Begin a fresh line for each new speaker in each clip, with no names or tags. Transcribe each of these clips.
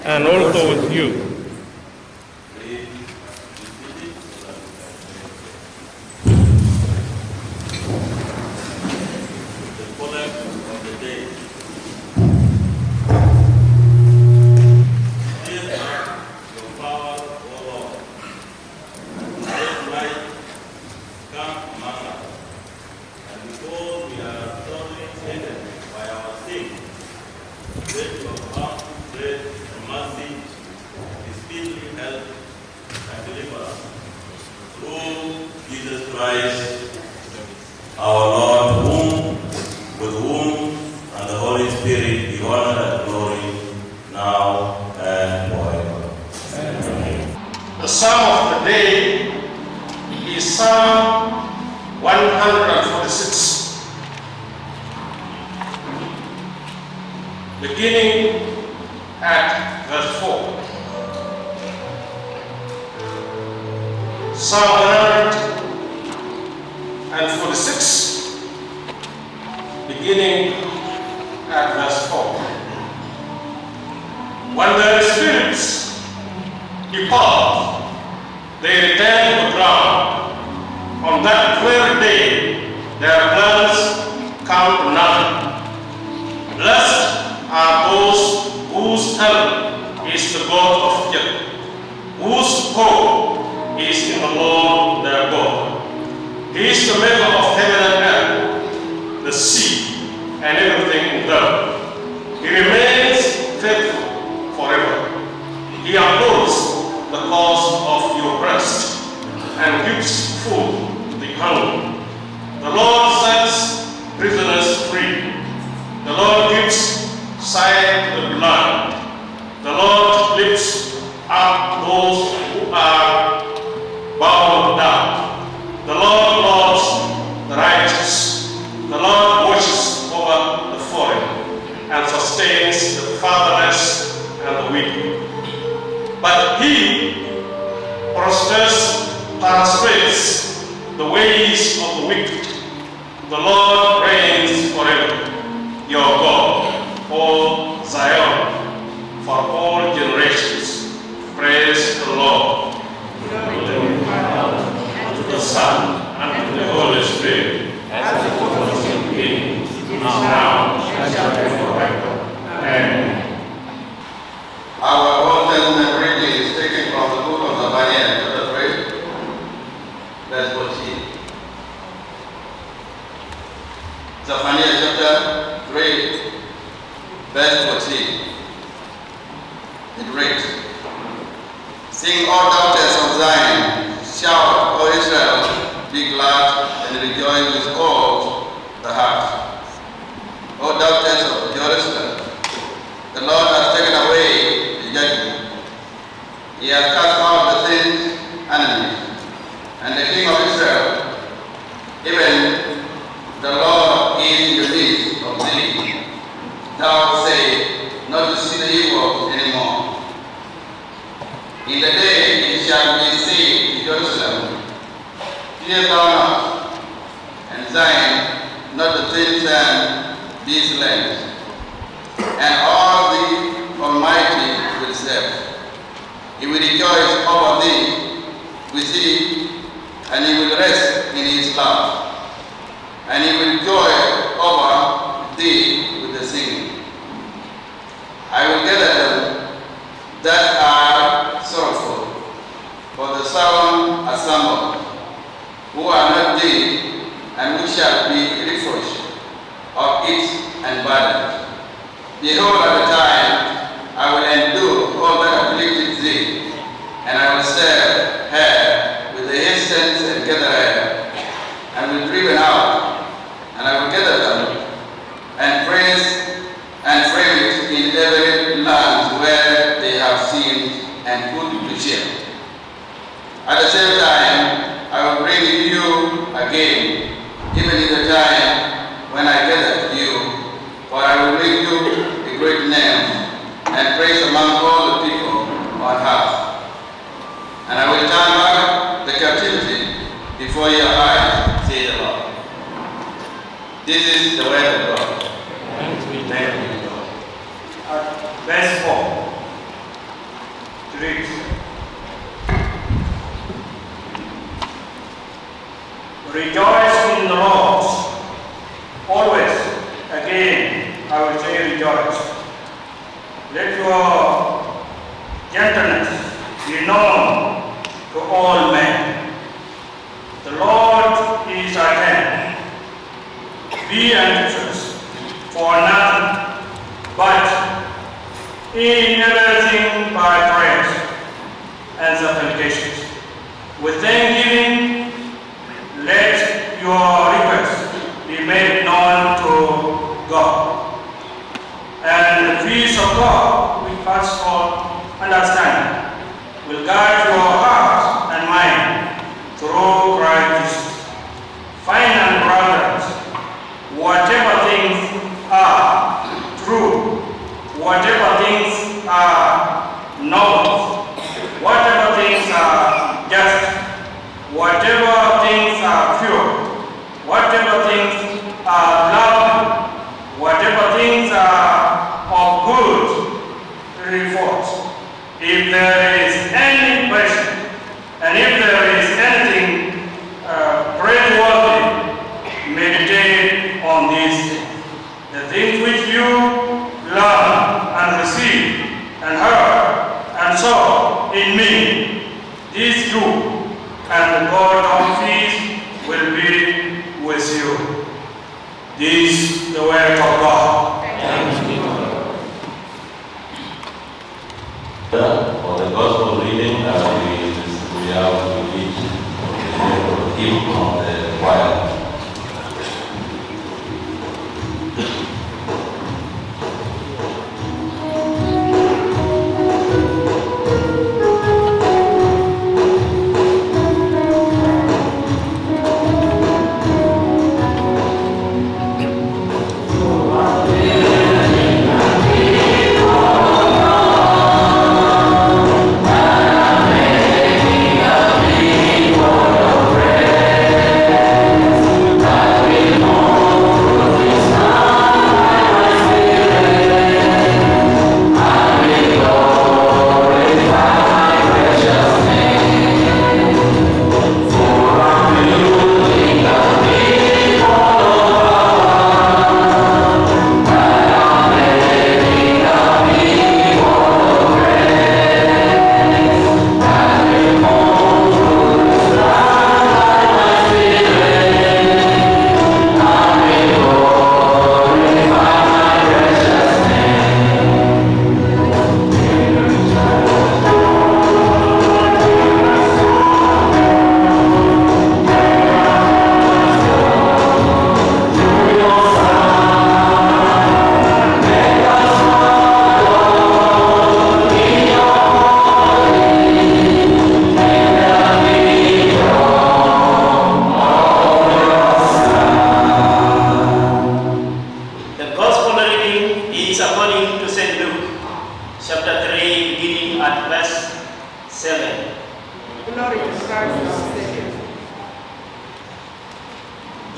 and also with you.
Beginning at verse 4. Psalm 146, beginning at verse 4. When their spirits depart, they return to the ground. On that very day, their plans come to nothing. Blessed are those whose help is the God of Jacob, whose hope is in the Lord their God. He is the maker of heaven and earth, the sea, and everything in them. He remains faithful forever. He upholds the cause of your breast and gives food to the hungry. The Lord sets prisoners free. The Lord gives sight to the blind. The Lord lifts up those who are bowed down. The Lord loves the righteous. The Lord watches over the foreign and sustains the fatherless and the widow. But he prostrates the ways of the wicked. The Lord reigns forever, your God, O Zion, for all generations. Praise the Lord. And to the Son, and to the Holy Spirit, as it was in the beginning, is now, and shall be forever. Amen.
Our Old Testament reading is taken from the book of Awan, chapter 3, verse 14. Zephaniah chapter 3, verse 14. It reads, Sing, all daughters of Zion, shout, O Israel, be glad and rejoice with all the heart. O daughters of Jerusalem, the Lord has taken away the judgment. He has cast out the sin's enemies, and the King of Israel, even the Lord is in the midst of thee. Thou say, not to see the evil anymore. In the day it shall be said in Jerusalem, fear thou not, and Zion, not the things and these lands. And all the Almighty will serve. He will rejoice over thee with thee, and he will rest in his love. And he will joy over thee with the singing. I will gather them that are sorrowful, for the solemn assembled, who are not dead, and who shall be refreshed of it and burdened. Behold, at the time I will endure all that afflicted thee, and I will serve her with the incense and gather her, and will driven out, and I will gather them, and praise and frame it in every land where they have sinned and put to shame. At the same time, I will bring you again, even in the time when I gathered you, for I will make you a great name and praise among all the people on earth. And I will turn back the captivity before your eyes, says the Lord. This is the word of God.
Thanks be to God. Verse 4. reads, "Rejoice in the Lord, always." Again, I will say rejoice. Let your gentleness be known to all men. The Lord is at hand. Be anxious for nothing, but in everything by prayers and supplications, with thanksgiving, let your requests be made known to God. And the peace of God, which passes all understanding, will guide your heart and mind through Christ Jesus. Finally, brothers, whatever things are true, whatever things are noble, whatever things are just, whatever things are pure, whatever things are lovely, whatever things are of good report, if there is any question, and if there is anything praiseworthy, meditate on these things. The things which you learn and receive and heard and saw in me, these do, and the God of peace will be with you. This is the word of God.
For the gospel reading, we have to read the hymn of the choir.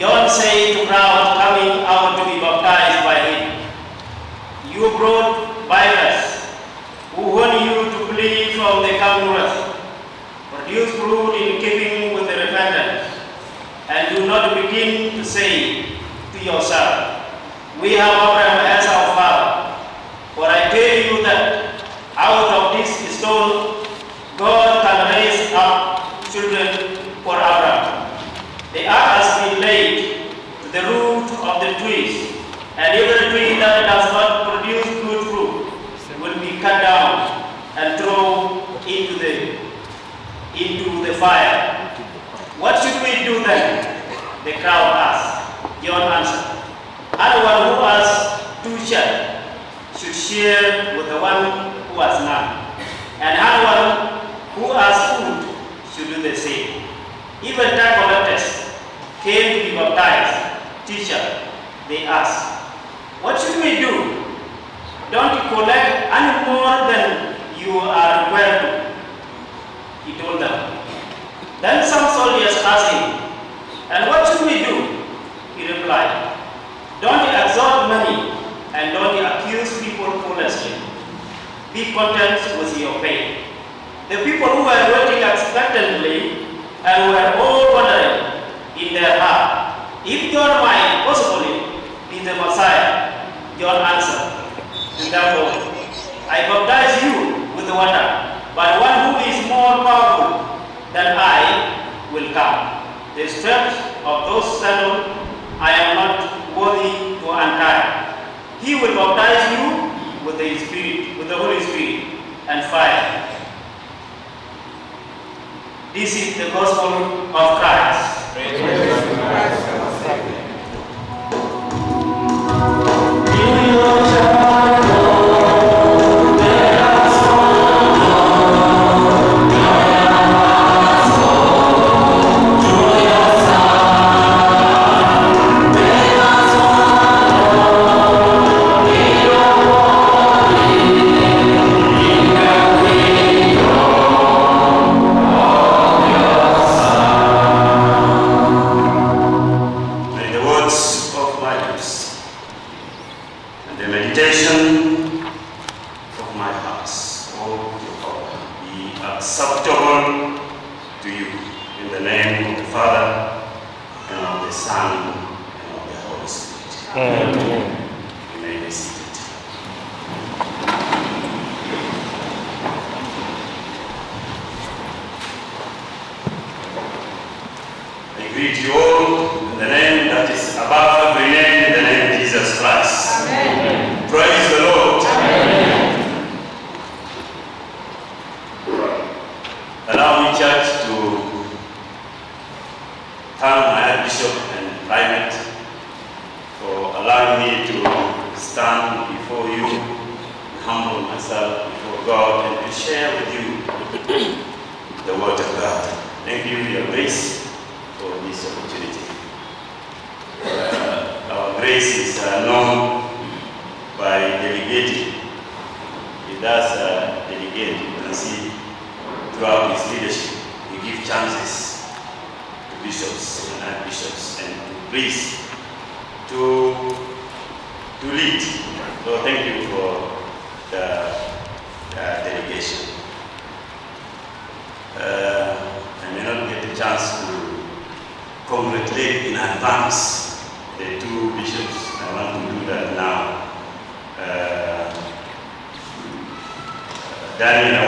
John said to crowd coming out to be baptized by him, "You brought vipers, who warn you to flee from the coming wrath. Produce fruit in keeping with the repentance, and do not begin to say to yourself, 'We have Abraham as our father.' For I tell you that out of this stone God can raise up children for Abraham. The axe has been laid to the root of the trees, and every tree that does not produce good fruit will be cut down and thrown into the fire." "What should we do then?" the crowd asked. John answered, "Anyone who has 2 sheep should share with the one who has none, and anyone who has food should do the same. Even tax collectors came to be baptized. Teacher," they asked, "what should we do?" "Don't you collect any more than you are required to," he told them. Then some soldiers asked him, "And what should we do?" He replied, "Don't extort money, and don't accuse people foolishly. Be content with your pay." The people who were waiting expectantly and were all wondering in their heart, if John might possibly be the Messiah, John answered, and therefore, I baptize you with the water, but one who is more powerful than I will come. The straps of those sandals I am not worthy to untie. He will baptize you with the Spirit, with the Holy Spirit and fire. This is the gospel of Christ.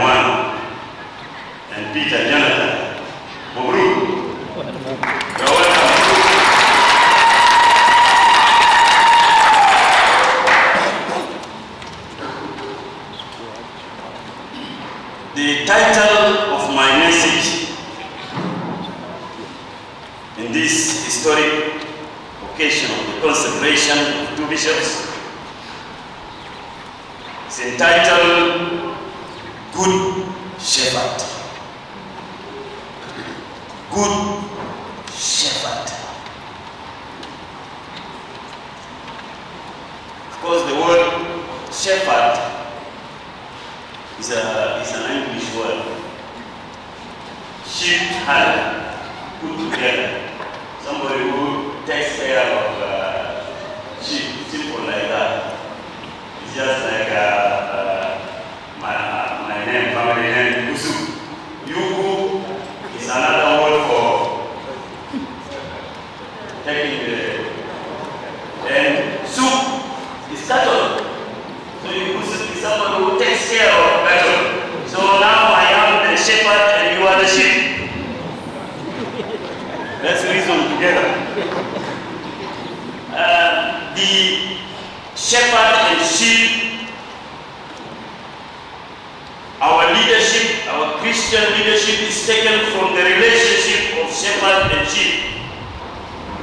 Awan and Peter Jonathan. Mabruk. You're welcome. The title of my message in this historic occasion of the consecration of two bishops is entitled Good Shepherd. Good Shepherd. Of course, the word shepherd is an English word. Sheep herder, put together. Somebody who takes care of sheep, simple like that. It's just like my name, family name, Yusu. Yuku is another word for taking the, and soup is cattle. So Yusu is someone who takes care of cattle. So now I am the shepherd and you are the sheep. Let's reason together. The shepherd and sheep, our leadership, our Christian leadership is taken from the relationship of shepherd and sheep.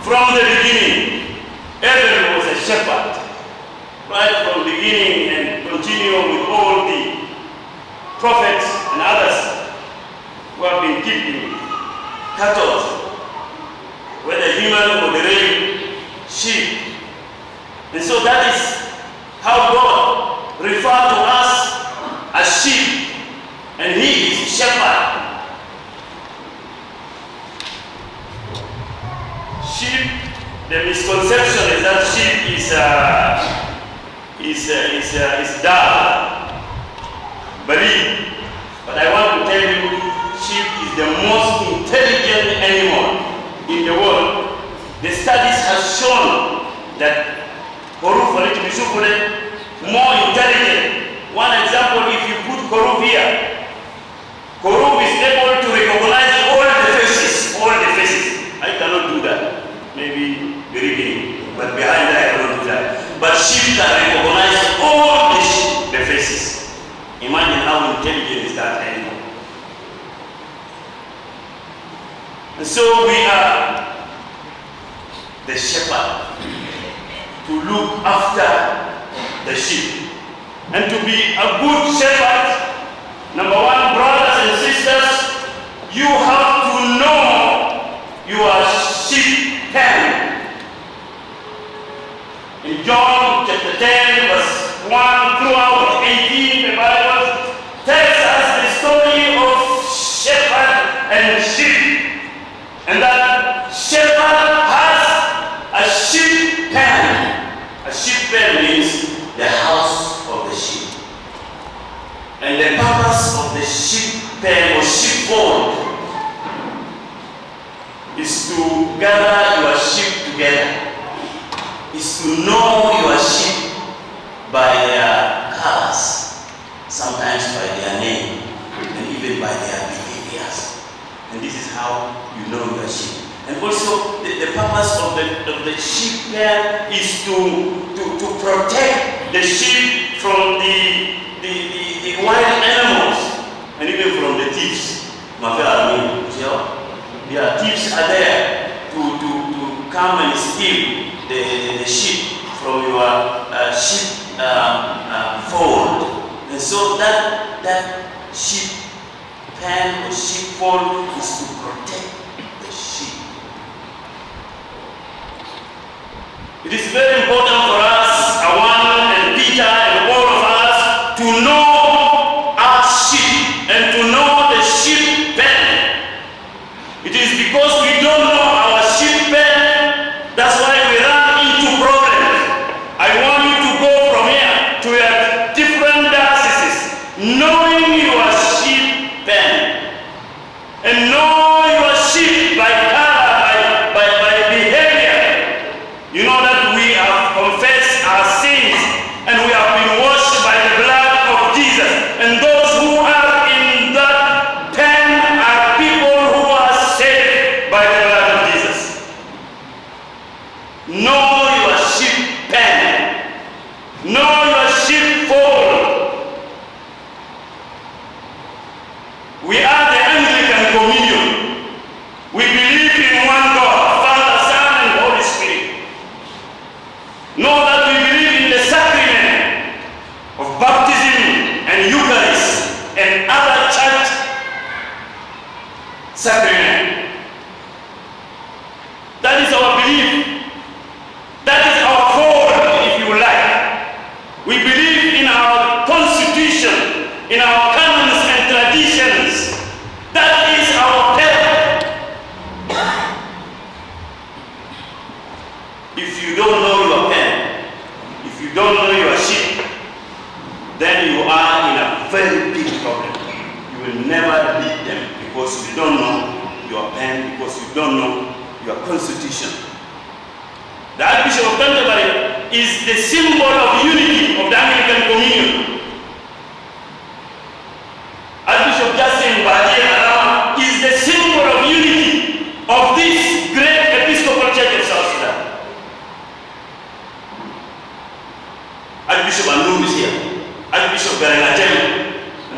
From the beginning, Abel was a shepherd. Right from the beginning and continue with all the prophets and others who have been keeping cattle, whether human or the real sheep. And so that is how God refers to us as sheep, and He is shepherd. Sheep, the misconception is that sheep is dull, believe. But I want to tell you the most intelligent animal in the world. The studies have shown that Koruf more intelligent. One example, if you put Koruf here, Koruf is able to recognize all the faces. I cannot do that. Maybe very big, but behind that I cannot do that. But sheep can recognize all the faces. Imagine how intelligent is that animal. And so we are the shepherd to look after the sheep. And to be a good shepherd, number one, brothers and sisters, you have to know your sheep pen. In John chapter 10, verse 1 throughout 18, the Bible tells us the story of shepherd and sheep. And that shepherd has a sheep pen. A sheep pen means the house of the sheep. And the purpose of the sheep pen or sheepfold is to gather your sheep together. Is to know your sheep by their colors, sometimes by their name, and even by their behaviors. And this is how you know your sheep. And also, the purpose of the sheep pen is to protect the sheep from the wild animals and even from the thieves. Yeah, thieves are there to come and steal the sheep from your sheep fold. And so that sheep pen or sheepfold is to protect the sheep. It is very important for us, Awan and Peter and all of us, to know our sheep and to know the sheep pen. It is because we don't know our sheep pen, that's why we run into problems. I want you to go from here to your different dioceses, knowing your sheep pen. And know your sheep by color, by behavior. You know that we have confessed our sins and we have been washed by the blood of Jesus. And those who are in that pen are people who are saved by the blood of Jesus. Know your sheep pen. Know your sheep fold. We are the Anglican Communion. We believe in one God, Father, Son, and Holy Spirit. Know that we believe in the sacrament of baptism and Eucharist and other church sacrament. That is our belief. That is our fold, if you like. We believe in our constitution, in our canons and traditions. That is our pen. If you don't know your pen, if you don't know your sheep, then you are in a very big problem. You will never lead them because you don't know your pen, because you don't know your constitution. The Archbishop of Canterbury is the symbol of unity of the Anglican Communion. Archbishop Justin Badia is the symbol of unity of this great Episcopal Church of South Sudan. Archbishop Aluong is here. Archbishop Garanatem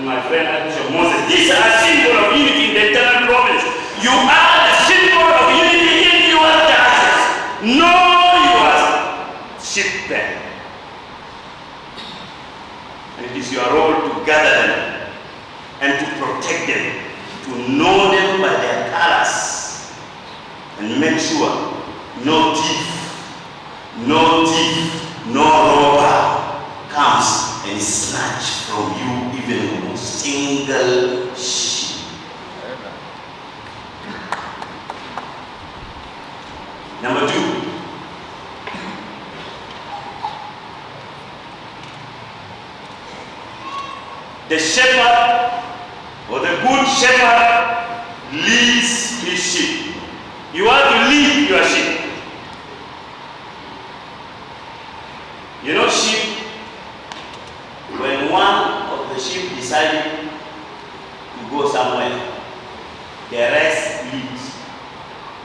and my friend Archbishop Moses. These are symbols of unity in the internal province. You are the symbol of unity in your diocese. Know your sheep pen. And it is your role to gather them and to protect them, to know them by their colors, and make sure no thief, no robber comes and snatch from you even a single sheep. Number two, the shepherd or the good shepherd leads his sheep. You want to lead your sheep. You know, sheep, when one of the sheep decided to go somewhere, the rest leads.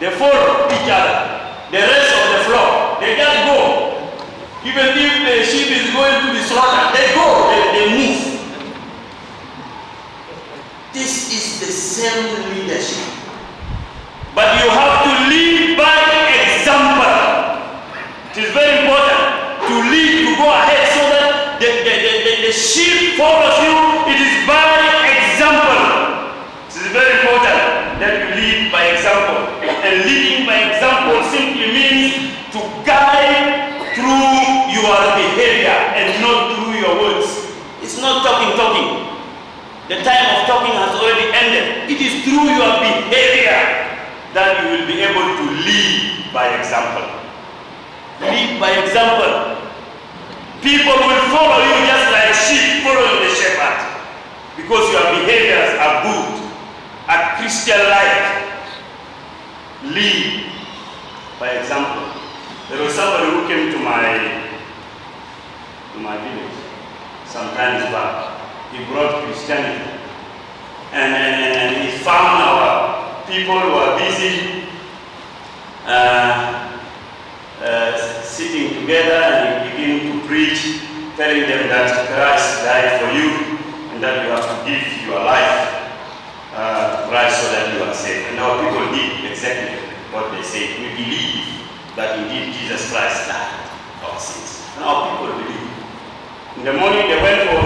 They follow each other. The rest of the flock, they just go. Even if the sheep is going to be slaughtered, they go, they move. This is the same leadership. But you have to lead by example. It is very important to lead, to go ahead so that the sheep follows you. It is by example. It is very important that you lead by example. And leading by example simply means to guide through your behavior and not through your words. It's not talking. The time of talking has already ended. It is through your behavior that you will be able to lead by example. Lead by example. People will follow you just like sheep following the shepherd, because your behaviors are good. A Christian life. Lead by example. There was somebody who came to my village some times back. He brought Christianity, and he found our people were busy sitting together, and he began to preach, telling them that Christ died for you and that you have to give your life to Christ so that you are saved. And our people did exactly what they said. We believe that indeed Jesus Christ died for our sins. And our people believe. In the morning they went for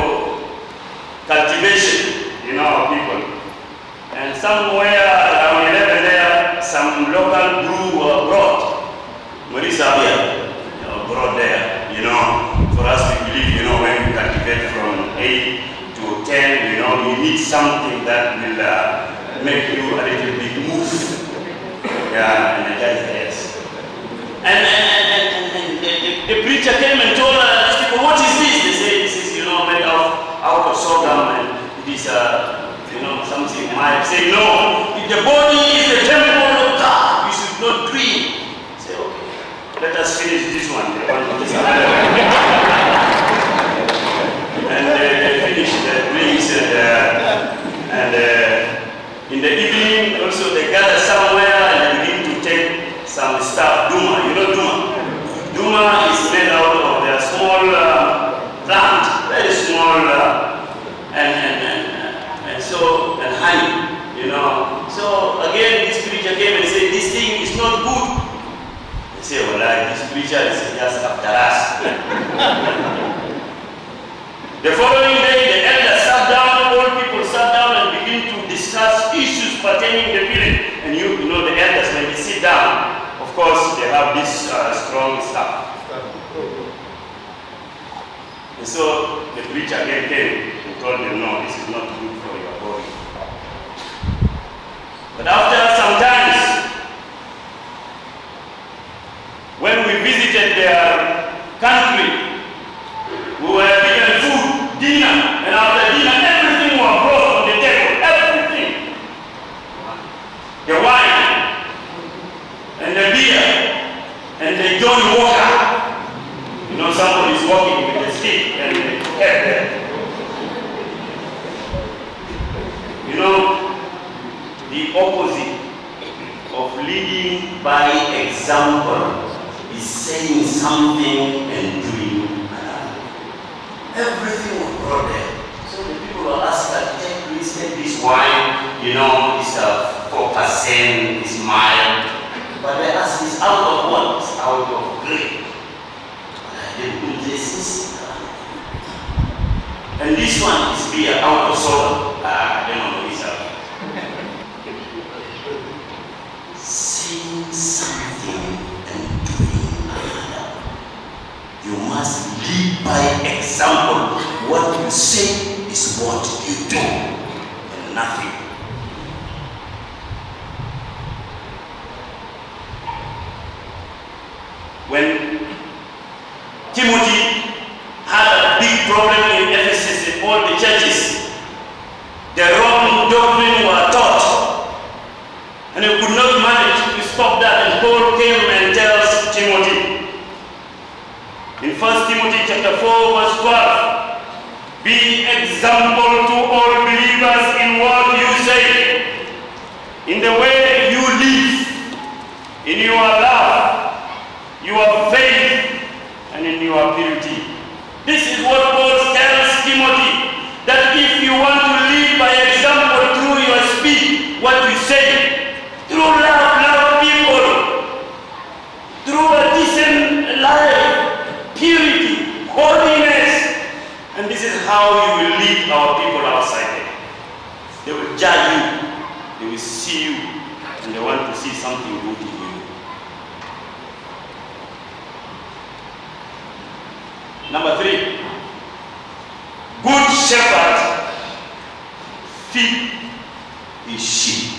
cultivation, our people. And somewhere around 11 there, some local brew were brought. Marisa beer, brought there, For us we believe, when you cultivate from 8 to 10, you need something that will make you a little bit move. Yeah, and yes. And the preacher came and told these people, what is this? They say, this is, made out of sorghum, and it is, something might say, no, if the body is the temple of God, you should not drink. Say, okay, let us finish this one. And they finished the drinks, and in the evening, also they gather somewhere and they begin to take some stuff, Duma. You know Duma? Duma is made out of the small plant, very small, and honey, So again, this preacher came and said, this thing is not good. They say, well, this preacher is just after us. The following day, the elders sat down, all people sat down and began to discuss issues pertaining to the village. And the elders, when they sit down, of course, they have this strong stuff. And so the preacher again came and told them, no, this is not good for your body. But after some times, when we visited their country, we were given food, dinner, and after dinner, everything was brought on the table, everything. The wine, and the beer, and the John Walker. Somebody is walking with a stick and a head there. The opposite of leading by example is saying something and doing another. Everything was brought there. So the people were asked that, please take this wine, it's 4%, it's mild. But they asked, it's out of what? It's out of grape. And this one is beer out of soda. I don't know this out. Saying something and doing another. You must lead by example. What you say is what you do, and nothing. When Timothy had a big problem in Ephesus in all the churches, the wrong doctrine were taught. And he could not manage to stop that, and Paul came and tells Timothy. In 1 Timothy chapter 4, verse 12, be example to all believers in what you say, in the way you live, in your love, your faith, and in your purity. This is what Paul tells Timothy, that if you want to live by example through your speech, what you say, through love people, through a decent life, purity, holiness, and this is how you will lead our people outside there. They will judge you, they will see you, and they want to see something good in you. Number 3, good shepherd feed his sheep.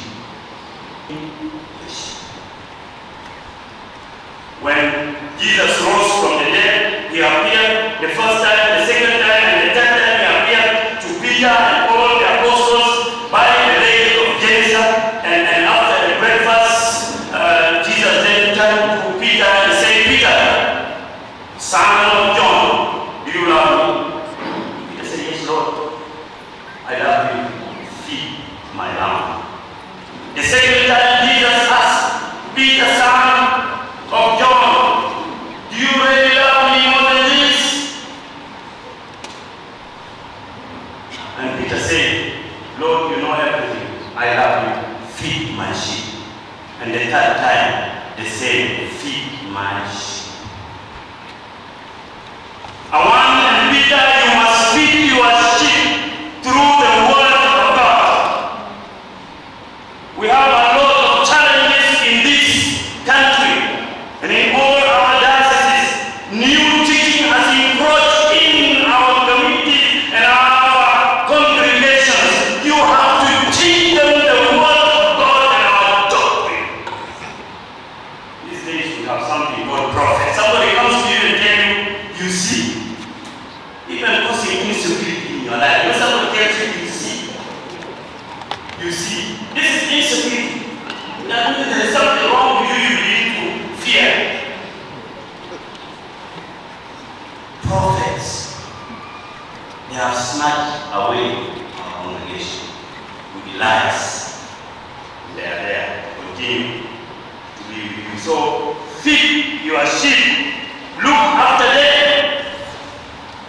When Jesus rose from the dead, he appeared the first time, the second time, and the third time he appeared to Peter and all the apostles by the lake of Gennesaret. And after the breakfast, Jesus then turned to Peter and said, Peter, son of John, do you love me? Peter said, yes, Lord, I love you. Feed my lamb. The second time Jesus asked, Peter, son of John, do you really love me more than this? And Peter said, Lord, you know everything. I love you. Feed my sheep. And the third time, they said, feed my sheep. Awan and Peter, you must feed your sheep through the word of God. We have a lot of challenges in this country. And in all our dioceses, new teaching has encroached in our communities and our congregations. You have to teach them the word of God and our doctrine. These days we have something called prophets. Somebody comes to you and tells you, you see, even causing insecurity in your life. When somebody tells you, you see, this is insecurity. That means there is something wrong with you, you begin to fear. Prophets, they have snatched away our congregation with lies. They are there to continue to be with you. So feed your sheep, look after them.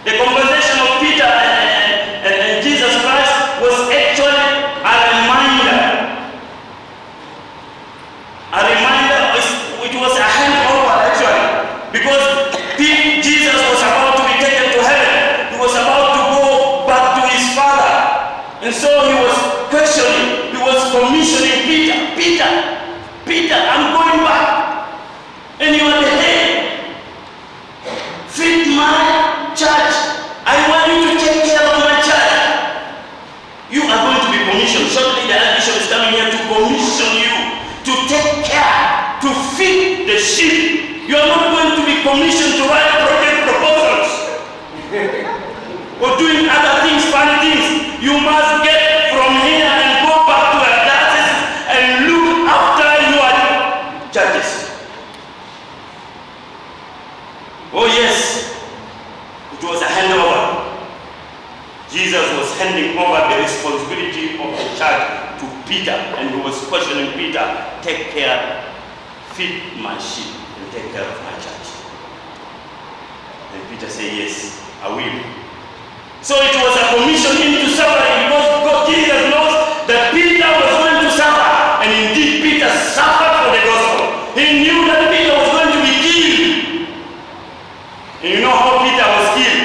The conversation of Peter and Jesus Christ was actually a reminder. A reminder, it was a handover actually, because Jesus was about to be taken to heaven. He was about to go back to his Father. And so he was questioning, he was commissioning Peter, I'm going back. And you are the head. Feed my church. I want you to take care of my church. You are going to be commissioned. Shortly the Archbishop is coming here to commission you to take care, to feed the sheep. You are not going to be commissioned to write project proposals or doing other things, funny things. You must get from here and go back to your diocese and look after your churches. Oh yes, it was a handover. Jesus was handing over the responsibility of the church to Peter, and he was questioning Peter, take care, feed my sheep, and take care of my church. And Peter said, yes, I will. So it was a commission into suffering, because God, Jesus knows that Peter was going to suffer, and indeed Peter suffered for the gospel. He knew that Peter was going to be killed. And you know how Peter was killed?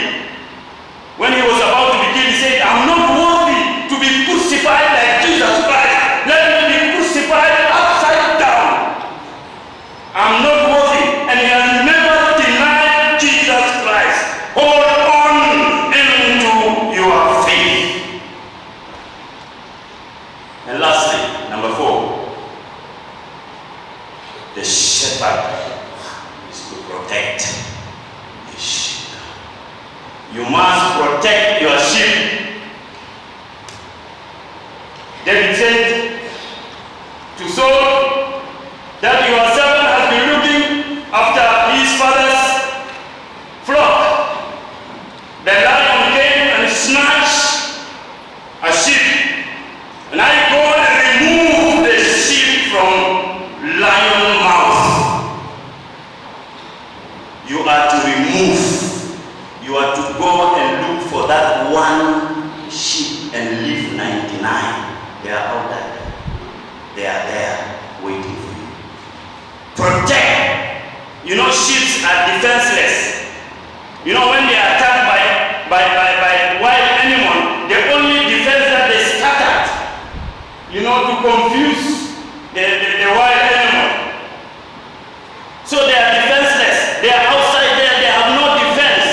When he was about to be killed, he said, I'm not worthy to be crucified like Jesus Christ. Let me be crucified upside down. I'm not worthy. And he has never denied Jesus Christ. Hold on into your faith. And lastly, number 4, the shepherd is to protect his sheep. You must protect your sheep. David said to You saw that your servant has been looking after his father's flock. The lion came and snatched a sheep, and I go and remove the sheep from lion mouth. You are to remove. You are to go and look for that one sheep and leave 99. They are out there. They are there waiting for you. Protect. You know, sheep are defenseless. You know, when they are attacked by wild animal, the only defense that they scattered, you know, to confuse the wild animal. So they are defenseless. They are outside there. They have no defense.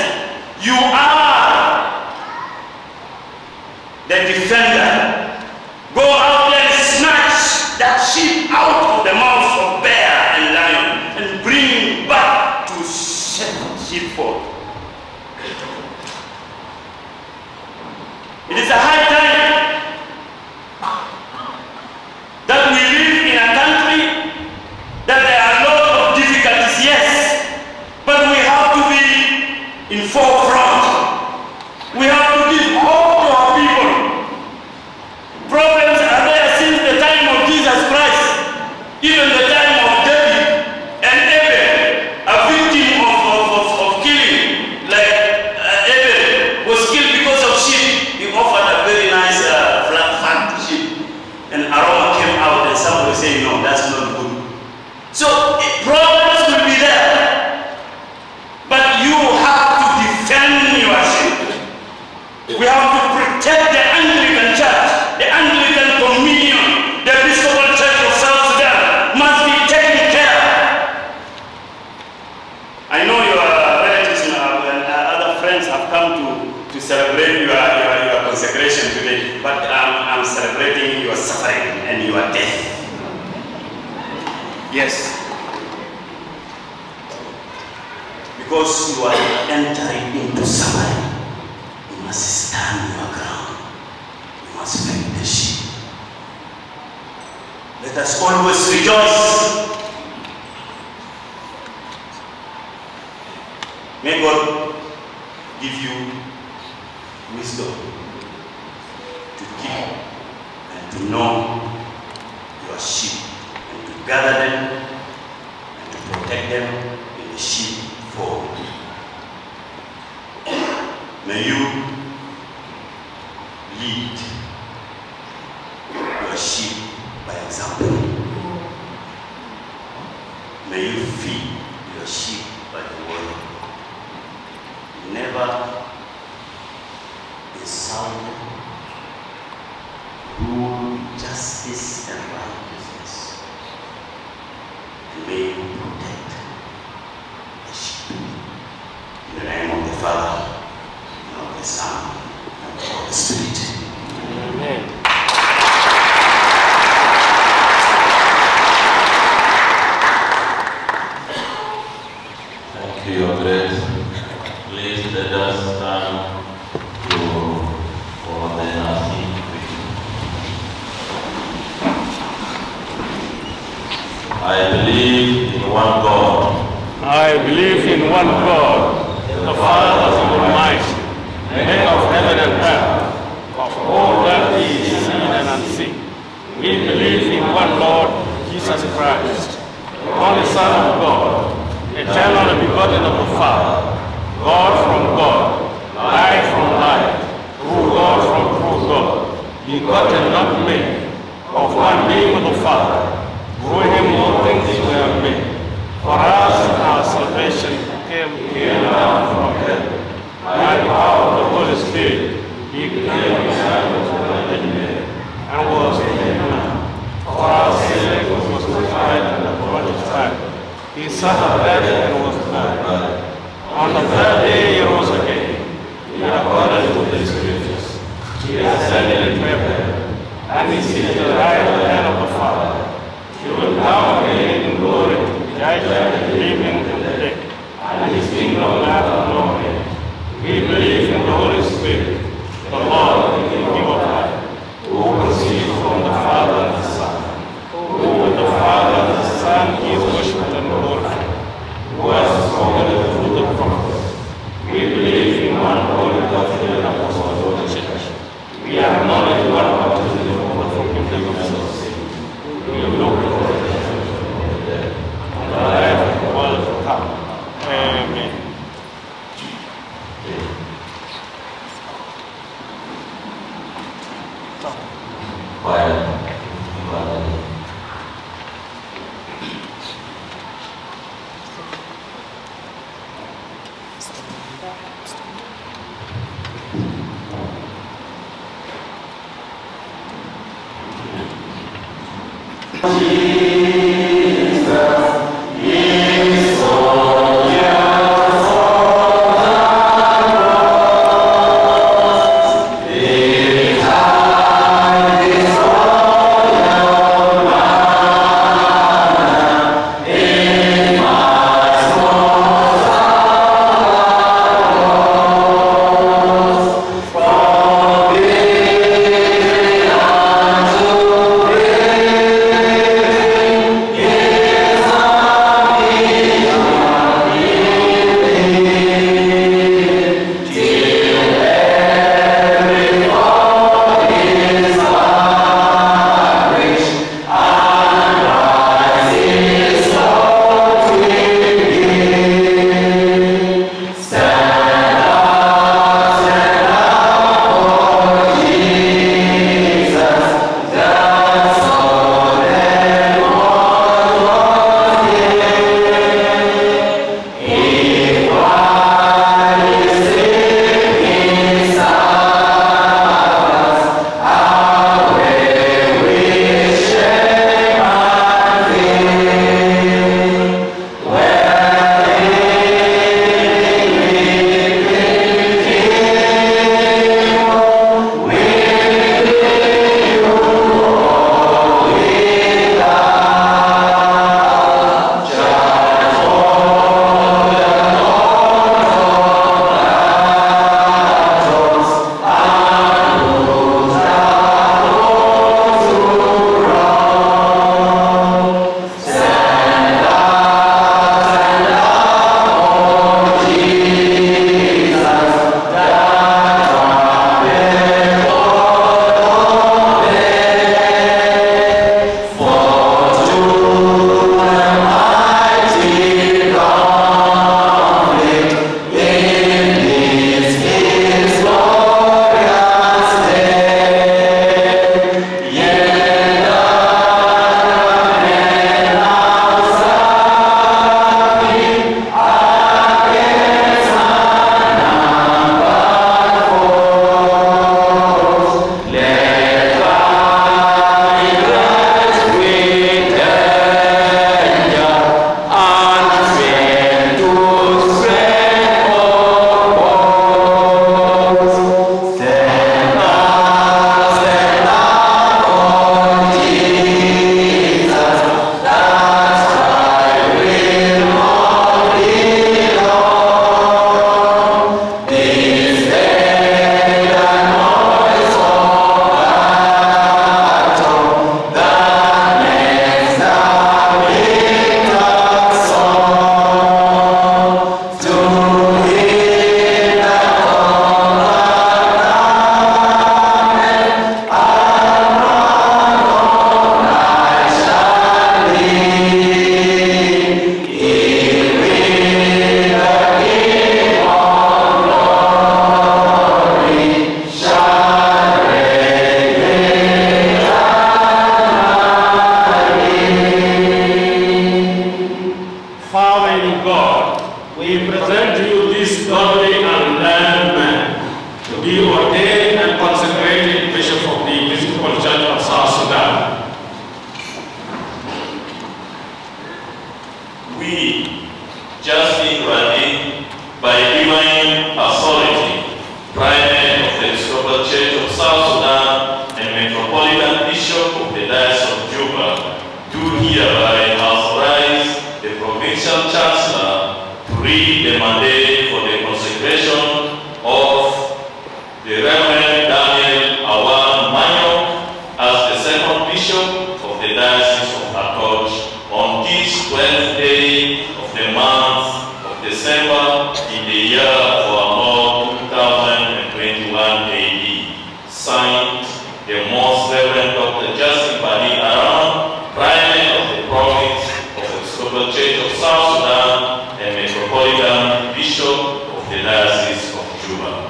You are the defender. Go out there and snatch that sheep out of the mouths of bear and lion and bring it back to sheepfold. It is a high time that we live in a country that there are a lot of difficulties, yes, but we have to be in forefront. We have to give hope to our people. Problems are there since the time of Jesus Christ, even the time of David and Abel, a victim of killing, like Abel was killed because of sheep. He offered a very nice fat sheep, and aroma came out, and somebody saying, no, that's not good. So problems will be there, but you have to defend your sheep. We have to protect the Anglican Church, the Anglican Communion, the Episcopal Church of South Sudan must be taken care. I know your relatives and other friends have come to celebrate your consecration today, but I'm celebrating your suffering and your death. Yes. Because you are entering into suffering, you must stand your ground. You must feed the sheep. Let us always rejoice. May God give you wisdom to keep and to know your sheep, and to gather them and to protect them in the sheepfold. May you lead your sheep by example. May you feed your sheep by the word. Never insult, rule justice and righteousness. And may you protect the sheep. In the name of the Father, and of the Son, and of the Holy Spirit. Amen.
Thank you, Your Grace. Please let us stand for the Nasi. I believe in one God.
I believe in one God, the Father Almighty, maker of heaven and earth, of all that is seen and unseen. We believe in one Lord, Jesus Christ, the only Son of God, eternal and begotten of the Father, God from God, light from light, true God from true God, begotten not made, of one being with the Father. Through him all things were made. For us our salvation came down from heaven. By the power of the Holy Spirit, he became a son of the Virgin Mary, and was made man. For our sake was crucified and brought. He suffered death and was buried. On the third day he rose again, in accordance with the Scriptures. He ascended into heaven, and is seated at the right hand of the Father. He will come again in glory to judge the living and the dead, and his kingdom will have no end. We believe in the Holy Spirit, the Lord, the King of life, who proceeds from the Father and the Son, who
the Reverend Awan Manyok as the second bishop of the Diocese of Athooc on this 12th day of the month of December in the year of our Lord 2021 AD. Signed, the Most Reverend Dr. Justin Bani Aran, Primate of the Province of the Episcopal Church of South Sudan and Metropolitan Bishop of the Diocese of Juba.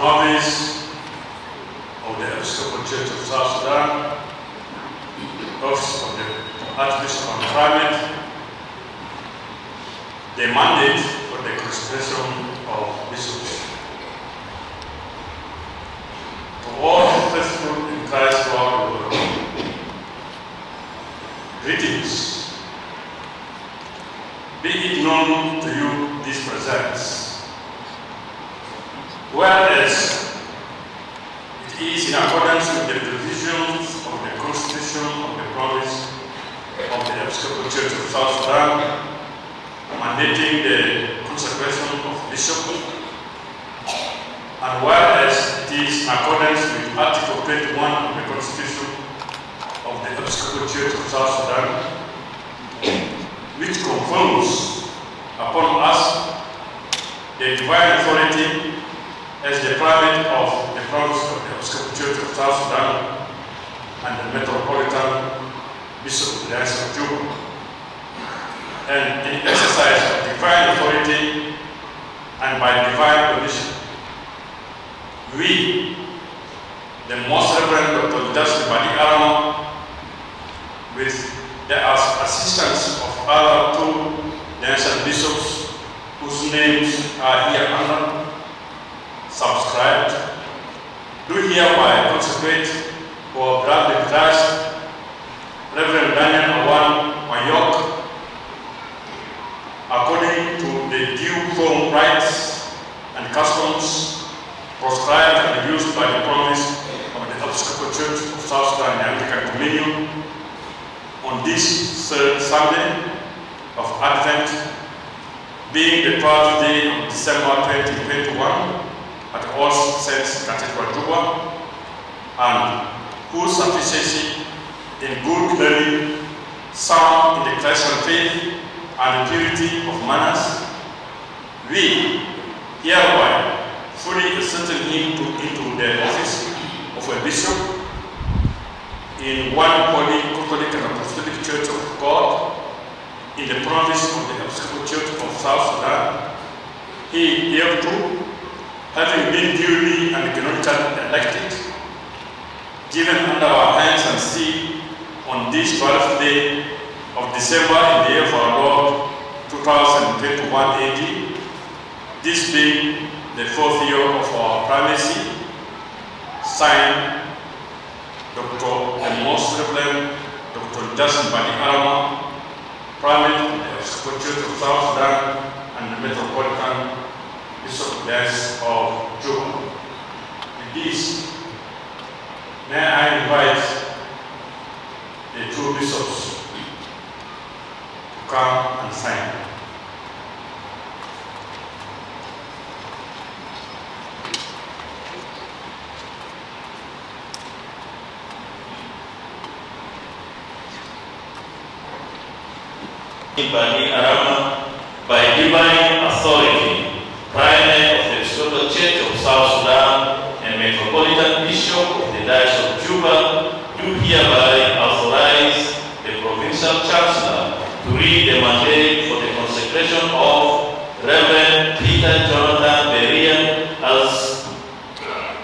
Province of the Episcopal Church of South Sudan, Office of the Archbishop and Primate, the mandate for the consecration of bishops. Whereas it is in accordance with the provisions of the Constitution of the Province of the Episcopal Church of South Sudan, mandating the consecration of bishops, and whereas it is in accordance with Article 21 of the Constitution of the Episcopal Church of South Sudan, which confers upon us the divine authority as the primate of the province of the Episcopal Church of South Sudan and the Metropolitan Bishop of the Diocese of Juba. And in exercise of divine authority and by divine permission, we, the Most Reverend Dr. Justin Badi Awan, with the assistance of other two Diocese bishops whose names are here under, subscribed, do hereby consecrate for brother Christ, Reverend Daniel Awan Manyok, according to the due form rights and customs proscribed and used by the province of the Episcopal Church of South Sudan and the Anglican Communion on this third Sunday of Advent, being the 12th day of December 2021 at All Saints Cathedral Juba, and whose sufficiency in good learning, sound in the Christian faith, and purity of manners, we hereby fully ascertain him into the office of a bishop in one holy Catholic and Apostolic Church of God in the province of the Episcopal Church of South Sudan. He hereto, having been duly and canonically elected, given under our hands and sealed on this 12th day of December in the year of our Lord 2021 AD, this being the 4th year of our primacy, signed Dr. the Most Reverend Dr. Justin Badi Awan, Primate of the Episcopal Church of South Sudan and the Metropolitan Bishop of the Diocese of Juba. With this, may I invite the two bishops to come and sign.
Badi Awan, by divine authority, Primate of the Episcopal Church of South Sudan and Metropolitan Bishop of the Diocese of Juba, do hereby authorize the Provincial Chancellor to read the mandate for the consecration of Reverend Peter Jonathan Beria as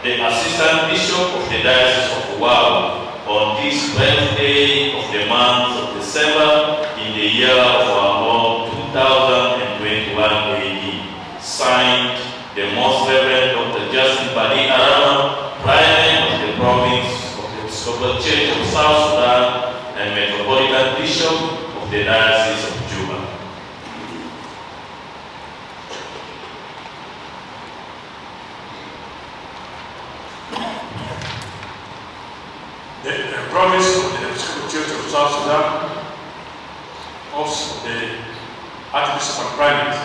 the Assistant Bishop of the Diocese of Awan on this 12th day of the month of December in the year of our Lord 2021 AD. Signed, the Most Reverend Dr. Justin Badi Awan, Primate of the Province of the Episcopal Church of South Sudan and Metropolitan Bishop of the Diocese of Juba.
The province of the Episcopal Church of South Sudan, Office of the Archbishop and Primate,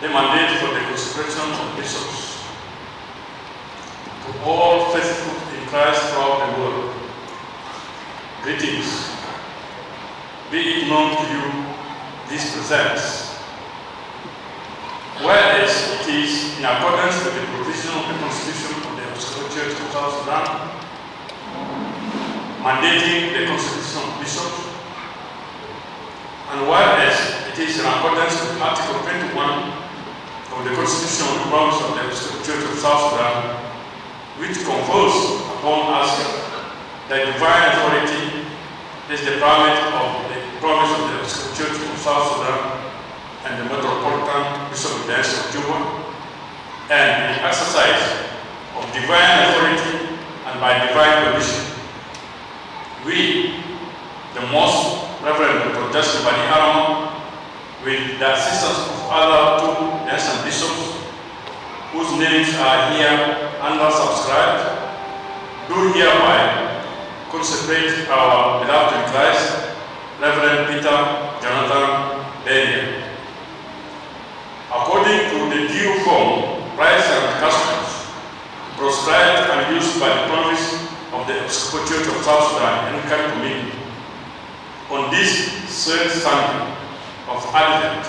the mandate for the consecration of bishops to all faithful in Christ throughout the world. Greetings. Be it known to you, this presents, whereas it is in accordance with the provision of the Constitution of the Episcopal Church of South Sudan, mandating the consecration of bishops, and whereas it is in accordance with Article 21 of the Constitution of the Province of the Episcopal Church of South Sudan, which confers upon us the divine authority as the primate of the Province of the Episcopal Church of South Sudan and the Metropolitan Bishop of the Diocese of Juba, and in exercise of divine authority and by divine permission, we, the Most Reverend Dr. Justin Badi Awan, with the assistance of other two Diocese bishops, whose names are here under subscribed, do hereby consecrate our beloved in Christ, Reverend Peter Jonathan Daniel. According to the due form, rites and customs prescribed and used by the province of the Episcopal Church of South Sudan and Anglican Community, on this third Sunday of Advent,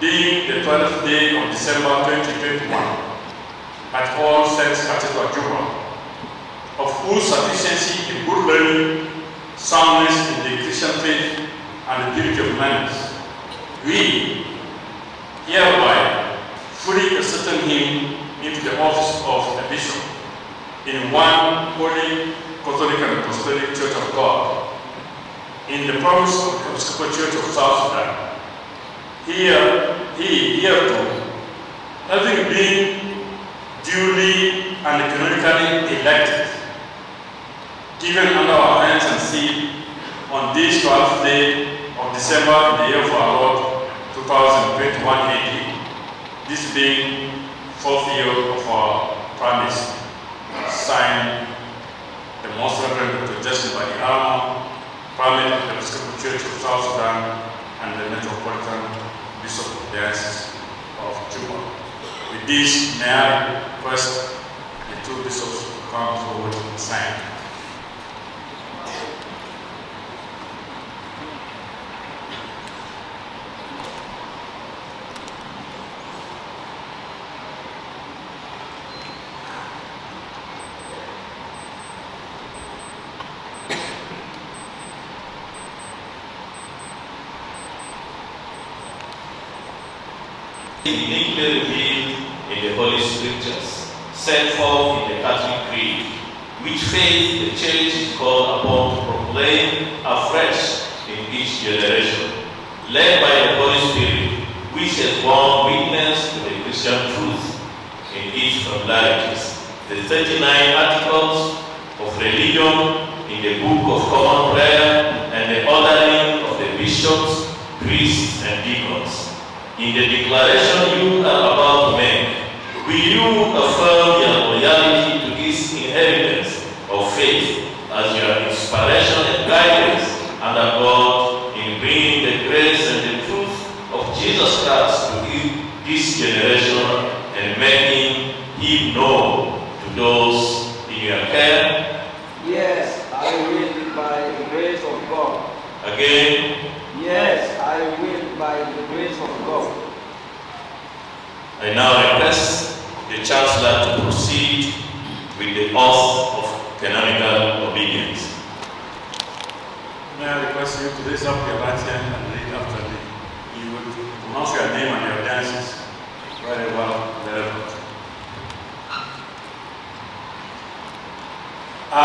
being the 12th day of December 2021, at All Saints Cathedral, Juba, of whose sufficiency in good learning, soundness in the Christian faith, and the purity of manners, we hereby fully ascertain him into the office of a bishop in one holy Catholic and Apostolic Church of God, in the province of the Episcopal Church of South Sudan. Hereto, having been duly and canonically elected, given under our hands and sealed on this 12th day of December in the year of our Lord 2021 AD, this being 4th year of our primacy, signed the Most Reverend Dr. Justin by the Aluong, Primate of the Episcopal Church of South Sudan, and the Metropolitan Bishop of the Diocese of Juba. With this, may I request the two bishops to come forward and sign.
Uniquely revealed in the Holy Scriptures, set forth in the Catholic Creed, which faith the Church is called upon to proclaim afresh in each generation, led by the Holy Spirit, which has borne witness to the Christian truth in its familiarities, the 39 articles of religion in the Book of Common Prayer, and the ordering of the bishops, priests, and deacons. In the declaration you are about to make, will you affirm your loyalty to this inheritance of faith as your inspiration and guidance under God in bringing the grace and the truth of Jesus Christ to this generation and making Him known to those in your care?
Yes, I will by the grace of God.
Again?
Yes, I will by the grace of God.
I now request the Chancellor to proceed with the oath of canonical obedience.
May I request you to raise up your right hand and read after me. You will pronounce your name and your dances very well, Reverend. I,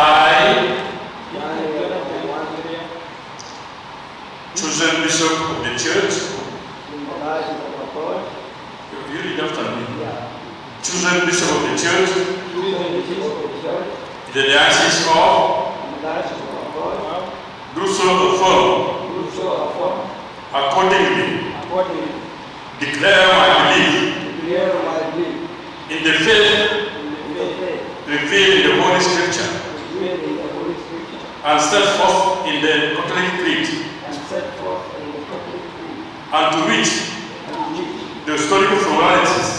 chosen Bishop of the Church, you read after me. Chosen Bishop of the Church, the Diocese of, do so affirm, accordingly, declare my belief in the faith revealed in the Holy Scripture and set forth in the Catholic Creed, and to which the historical formalities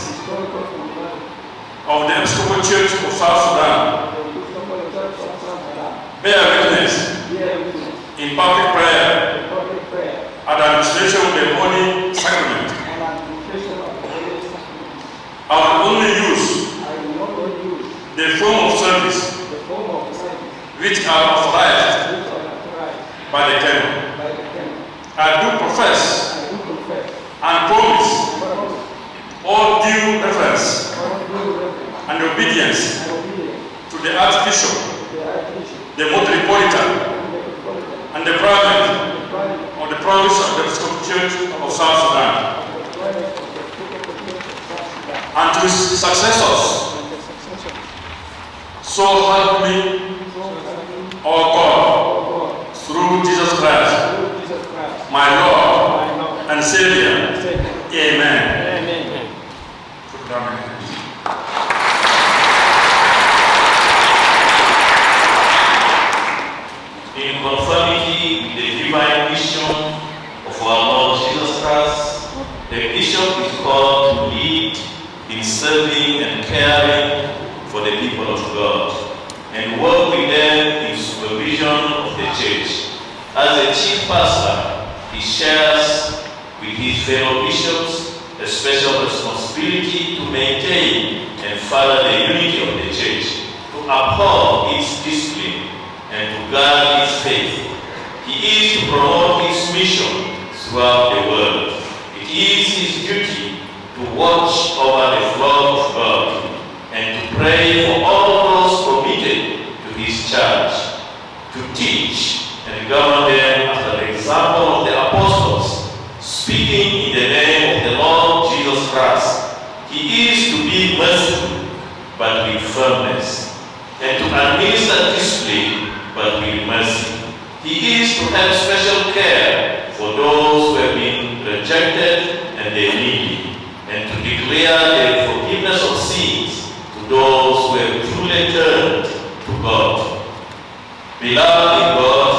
of the Episcopal Church of South Sudan bear witness in public prayer and administration of the Holy Sacrament. I will only use the form of service which are authorized by the canon. I do profess and promise all due reverence and obedience to the Archbishop, the Metropolitan, and the Primate of the Province of the Episcopal Church of South Sudan, and to his successors. So help me, O God, through Jesus Christ, my Lord and Savior. Amen. Put down your hands.
serving and caring for the people of God, and work with them in supervision of the church. As a chief pastor, he shares with his fellow bishops a special responsibility to maintain and further the unity of the church, to uphold its discipline, and to guard its faith. He is to promote his mission throughout the world. It is his duty to watch over the flock of God and to pray for all those committed to his charge, to teach and govern them after the example of the apostles, speaking in the name of the Lord Jesus Christ. He is to be merciful, but with firmness, and to administer discipline, but with mercy. He is to have special care for those who have been rejected and the needy, and to declare the forgiveness of sins to those who have truly turned to God. Beloved in God,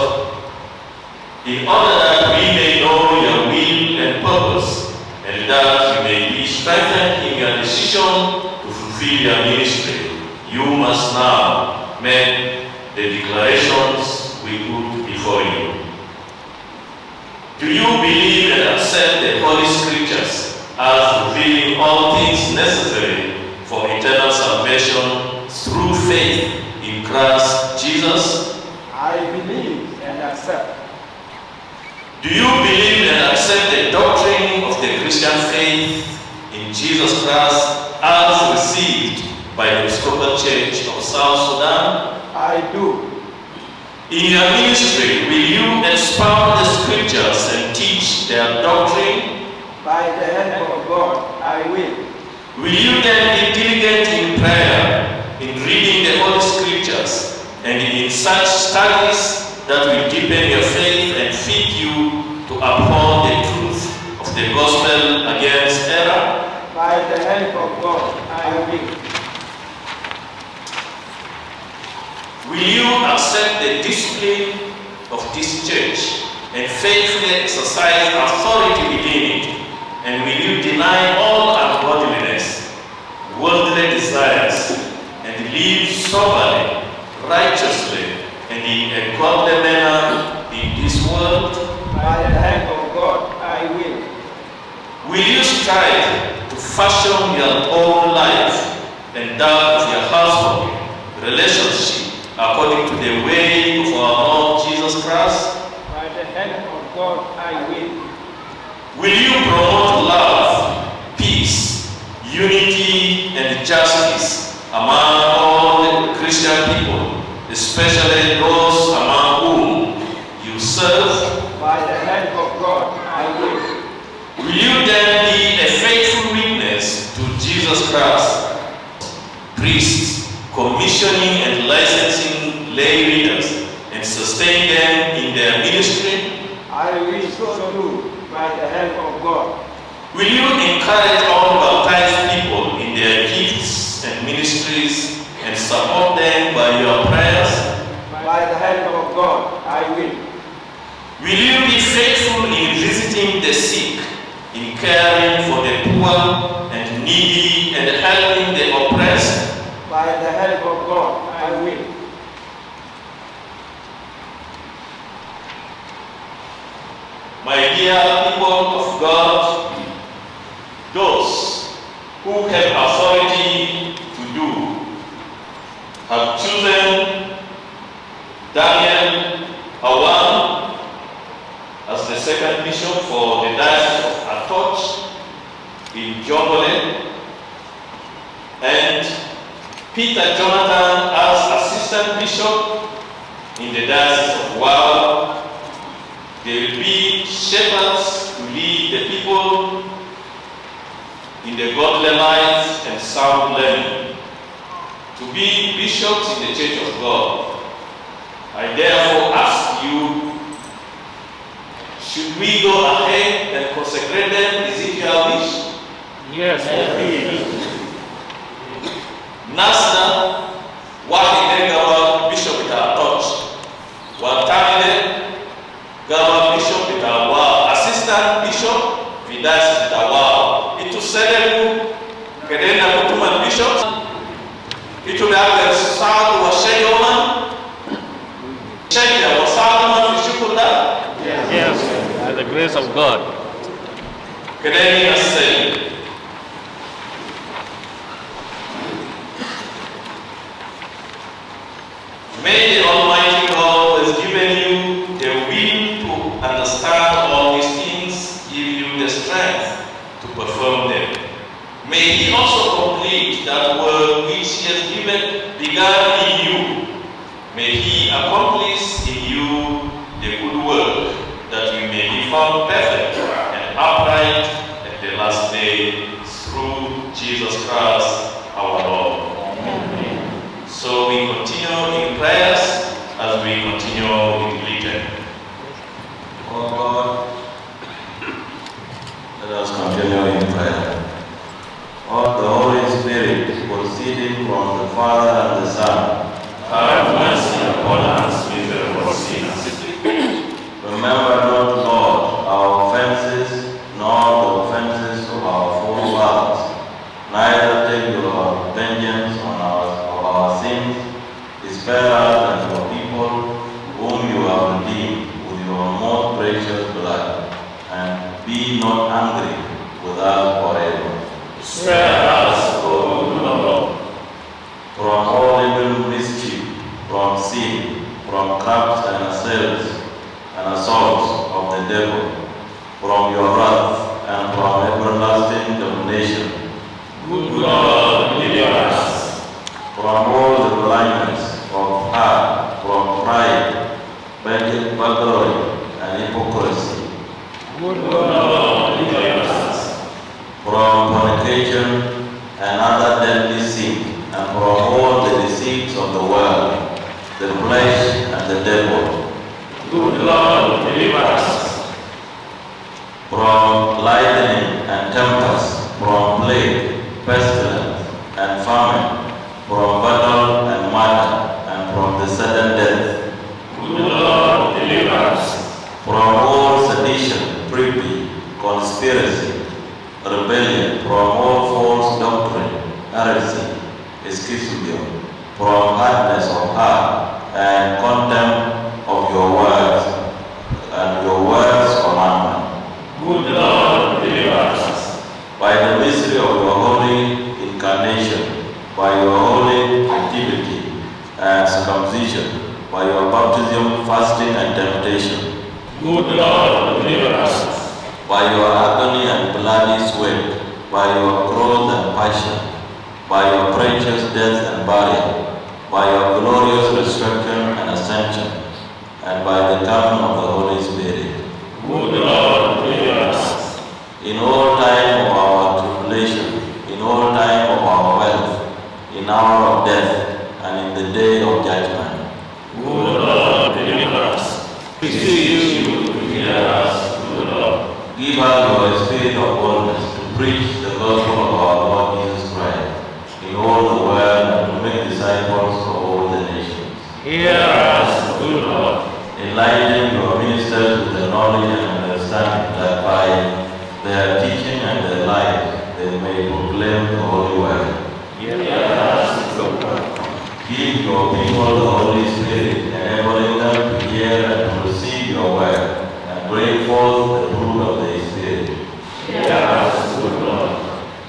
in order that we may know your will and purpose, and that you may be strengthened in your decision to fulfill your ministry, you must now make the declarations we put before you. Do you believe and accept the Holy Scriptures as revealing all things necessary for eternal salvation through faith in Christ Jesus?
I believe and accept.
Do you believe and accept the doctrine of the Christian faith in Jesus Christ as received by the Episcopal Church of South Sudan?
I do.
In your ministry, will you expound the Scriptures and teach their doctrine?
By the help of God, I will.
Will you then be diligent in prayer, in reading the Holy Scriptures, and in such studies that will deepen your faith and fit you to uphold the truth of the gospel against error?
By the help of God, I will.
Will you accept the discipline of this church and faithfully exercise authority within it? And will you deny all ungodliness, worldly desires, and live soberly, righteously, and in a godly manner in this world?
By the help of God, I will.
Will you strive to fashion your own life and that of your household relationship according to the way of our Lord Jesus Christ?
By the help of God, I will.
Will you promote love, peace, unity, and justice among all the Christian people, especially those among whom you serve?
By the help of God, I will.
Will you then be a faithful witness to Jesus Christ? Priests, commissioning and licensing lay leaders and sustain them in their ministry?
I will so do, by the help of God.
Will you encourage all baptized people in their gifts and ministries and support them by your prayers?
By the help of God, I will.
Will you be faithful in visiting the sick, in caring for the poor and needy, and helping the oppressed?
By the help of God, I will.
My dear people of God, those who have authority to do have chosen Daniel Awan as the second bishop for the Diocese of Athooc in Jongole, and Peter Jonathan as assistant bishop in the Diocese of Wow. They will be shepherds to lead the people in the godly life and sound learning, to be bishops in the Church of God. I therefore ask you, should we go ahead and consecrate them? Is it your wish?
Yes, please.
Nasna, Wahide Gawa Bishop ita Athooc, Watamide Gawa Bishop ita Wow, Assistant Bishop Vidas ita Wow. Itu selebu kedena kutuma bishops. Itulaga sagu wa shayoman. Shaya wa sagu fishukula.
Yes, by the grace of God.
Kedeni asay. May the Almighty God has given you the will to understand all these things, give you the strength to perform them. May He also complete that work which He has begun in you. May He accomplish in you the good work, that you may be found perfect and upright at the last day through Jesus Christ our Lord. Amen. So we continue in prayers as we continue in liturgy.
Oh God, let us continue in prayer. Oh, the Holy Spirit, proceeding from the Father and the Son,
Have mercy upon us, miserable sinners.
remember not, Lord, our offenses, nor the offenses of our forefathers. Neither take your vengeance on our sins. Spare us and your people, whom you have redeemed with your most precious blood, and be not angry with us forever.
Spare us, O Lord.
From all evil mischief, from sin, from traps and assaults of the devil, from your wrath and from everlasting damnation.
Good Lord, deliver us.
From all the blindness of heart, from pride, vainglory, and hypocrisy.
Good Lord, deliver us.
From fornication and other deadly sin, and from all the deceits of the world, the flesh and the devil.
Good Lord, deliver us.
From lightning and tempest, from plague, pestilence, and famine, from battle and murder, and from the sudden death.
Good Lord, deliver us.
From all sedition, privity, conspiracy, rebellion, from all false doctrine, heresy, schism, from hardness of heart, and contempt of your words, and your words commandment.
Good Lord, deliver us.
By the mystery of your holy incarnation, by your holy activity and circumcision, by your baptism, fasting, and temptation.
Good Lord, deliver us.
By your agony and bloody sweat, by your cross and passion, by your precious death and burial, by your glorious resurrection and ascension, and by the coming of the Holy Spirit.
Good Lord, deliver us.
In all time of our tribulation, in all time of our wealth, in hour of death, and in the day of judgment.
Good Lord, deliver us. We beseech you to hear us, good Lord.
Give us your spirit of boldness to preach the gospel of our Lord Jesus Christ in all the world, and to make disciples of all the nations.
Hear us, good Lord.
Enlighten your ministers with the knowledge and understanding, that by their teaching and their lives they may proclaim the holy word.
Hear us, good Lord.
Give your people the Holy Spirit, enabling them to hear and to receive your word, and bring forth the fruit of the Spirit.
Hear us, good Lord.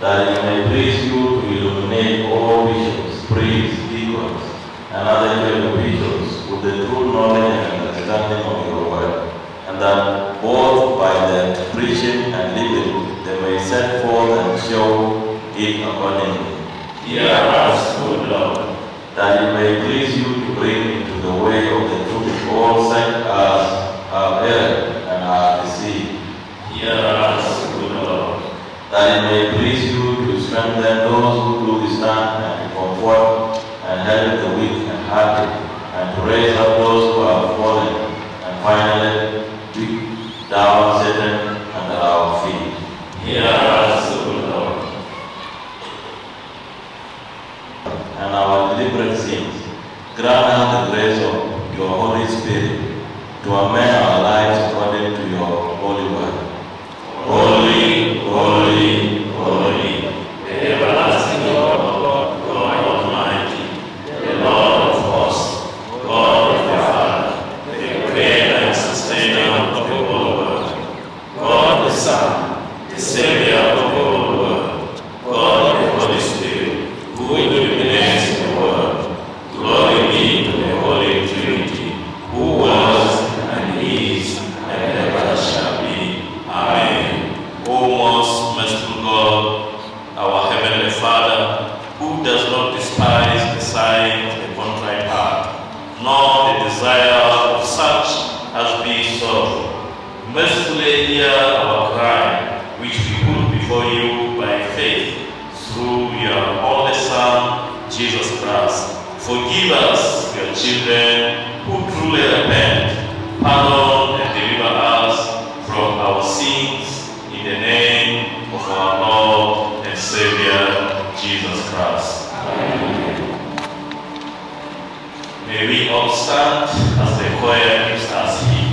That it may please you to illuminate all bishops, priests, deacons, and other church officials with the true knowledge and understanding of your word, and that both by their preaching and living they may set forth and show it accordingly.
Hear us, good Lord.
That it may please you to bring into the way of the truth all such as are erred and are deceived.
Hear us, good Lord.
That it may please you to strengthen those who do stand, and to comfort and help the weak and hearted, and to raise up those who are fallen, and finally beat down Satan under our feet.
Hear us, good Lord.
And our deliberate sins, grant us the grace of your Holy Spirit to amend our lives according to your holy word.
Holy, holy, holy, the everlasting Lord God our Heavenly Father, who does not despise the sign of the contrite heart, nor the desire of such as be sorrowful. Mercifully hear our cry, which we put before you by faith, through your only Son, Jesus Christ. Forgive us, your children, who truly repent, pardon and deliver us from our sins, in the name of our Lord and Savior, Jesus Christ. Amen. May we all stand as the choir gives us hymn.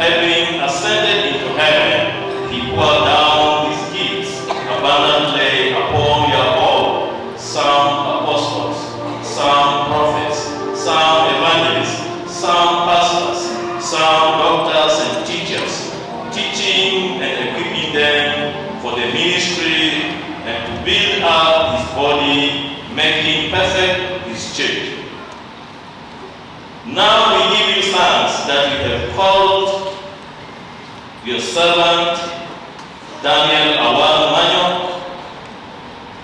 Having ascended into heaven, he poured down his gifts abundantly ministry and to build up his body, making perfect his church. Now we give you thanks that you have called your servant Daniel Awan Manyok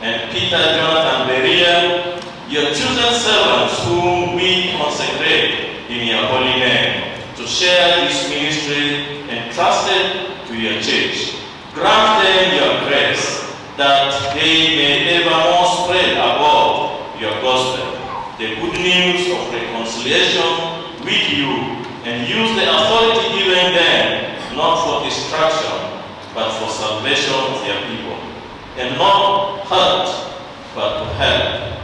and Peter Jonathan Beria, your chosen servants whom we consecrate in your holy name, to share this ministry entrusted to your church. Grant them your grace, that they may evermore spread abroad your gospel, the good news of reconciliation with you, and use the authority given them not for destruction, but for salvation of their people, and not hurt, but to help,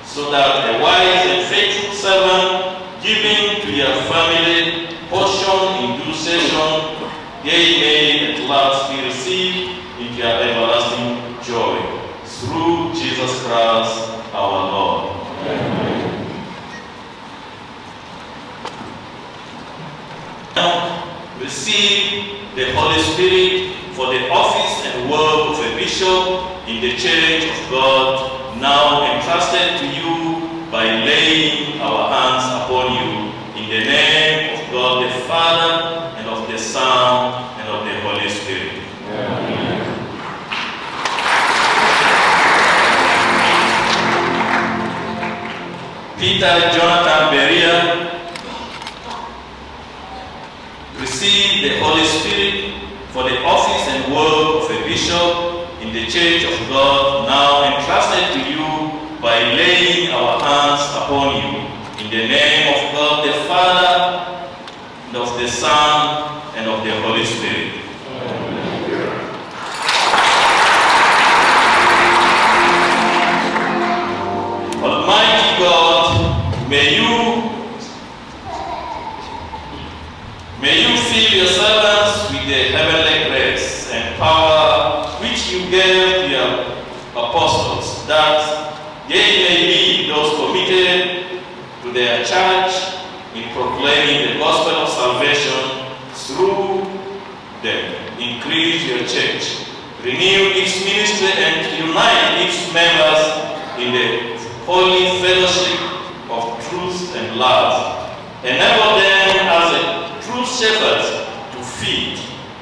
so that a wise and faithful servant, giving to your family portion in due season, they may at last be received into your everlasting joy, through Jesus Christ our Lord. Amen. Now, receive the Holy Spirit for the office and work of a bishop in the Church of God, now entrusted to you by laying our hands upon you, in the name of God the Father, and of the Son, and of the Holy Spirit. Amen. Peter Jonathan Beria, receive the Holy Spirit for the office and work of a bishop in the Church of God, now entrusted to you by laying our hands upon you, in the name of God the Father, and of the Son, and of the Holy Spirit. Almighty God, may you fill your servants with the heavenly grace and power which you gave to your apostles, that they may lead those committed to their church in proclaiming the gospel of salvation through them. Increase your church, renew its ministry, and unite its members in the holy fellowship of truth and love. Enable them as a true shepherd to feed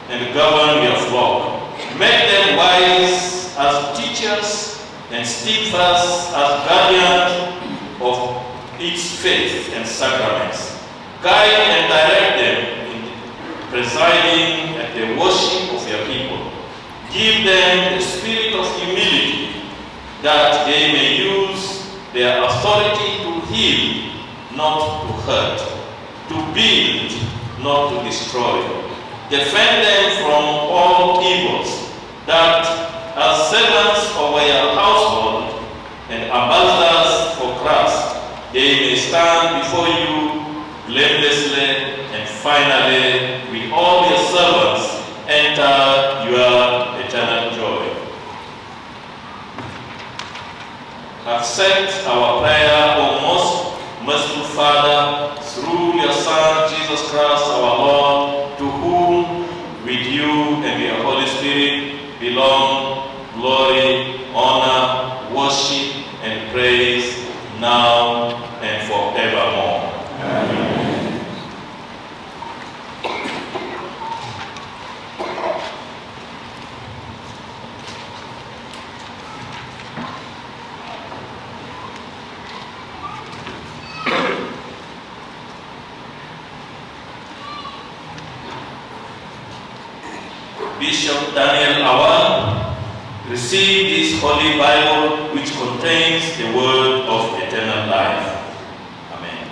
and govern your flock. Make them wise as teachers and steadfast as guardians of its faith and sacraments. Guide and direct them in presiding at the worship of your people. Give them the spirit of humility, that they may use their authority to heal, not to hurt, to build, not to destroy. Defend them from all evils, that as servants of your household and ambassadors for Christ, they may stand before you blamelessly, and finally, with all your servants, enter your eternal joy. Accept our prayer, O most merciful Father, through your Son, Jesus Christ, our Lord, to whom, with you and your Holy Spirit, belong glory, honor, worship, and praise, now and forevermore. Amen. Bishop Daniel Awan, receive this Holy Bible which contains the word of eternal life. Amen.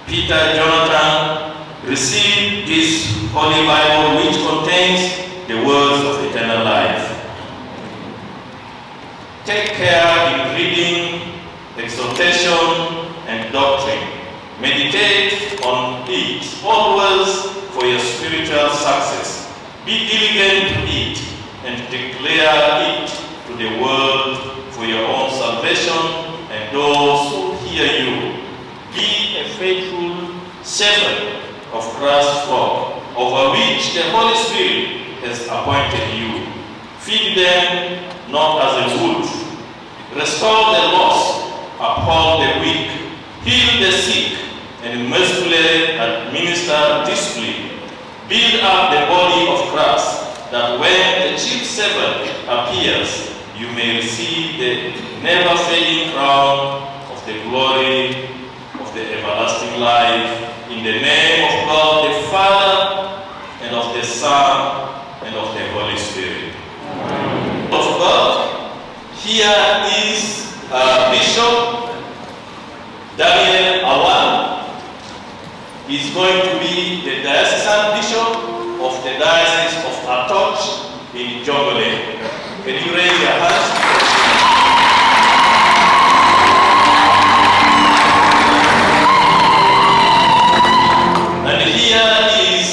Peter Jonathan, receive this Holy Bible which contains the words of eternal life. Take care in reading, exhortation, and doctrine. Meditate on it always for your spiritual success. Be diligent to it and declare it to the world for your own salvation and those who hear you. Be a faithful shepherd of Christ's flock, over which the Holy Spirit has appointed you. Feed them not as a wolf. Restore the lost, uphold the weak, heal the sick, and mercifully administer discipline. Build up the body of Christ, that when the chief shepherd appears, you may receive the never-fading crown of the glory of the everlasting life. In the name of God the Father, and of the Son, and of the Holy Spirit. Of God, here is Bishop Daniel Awan. He's going to be the diocesan bishop of the Diocese of Athooc in Jongole. Can you raise your hands? And here is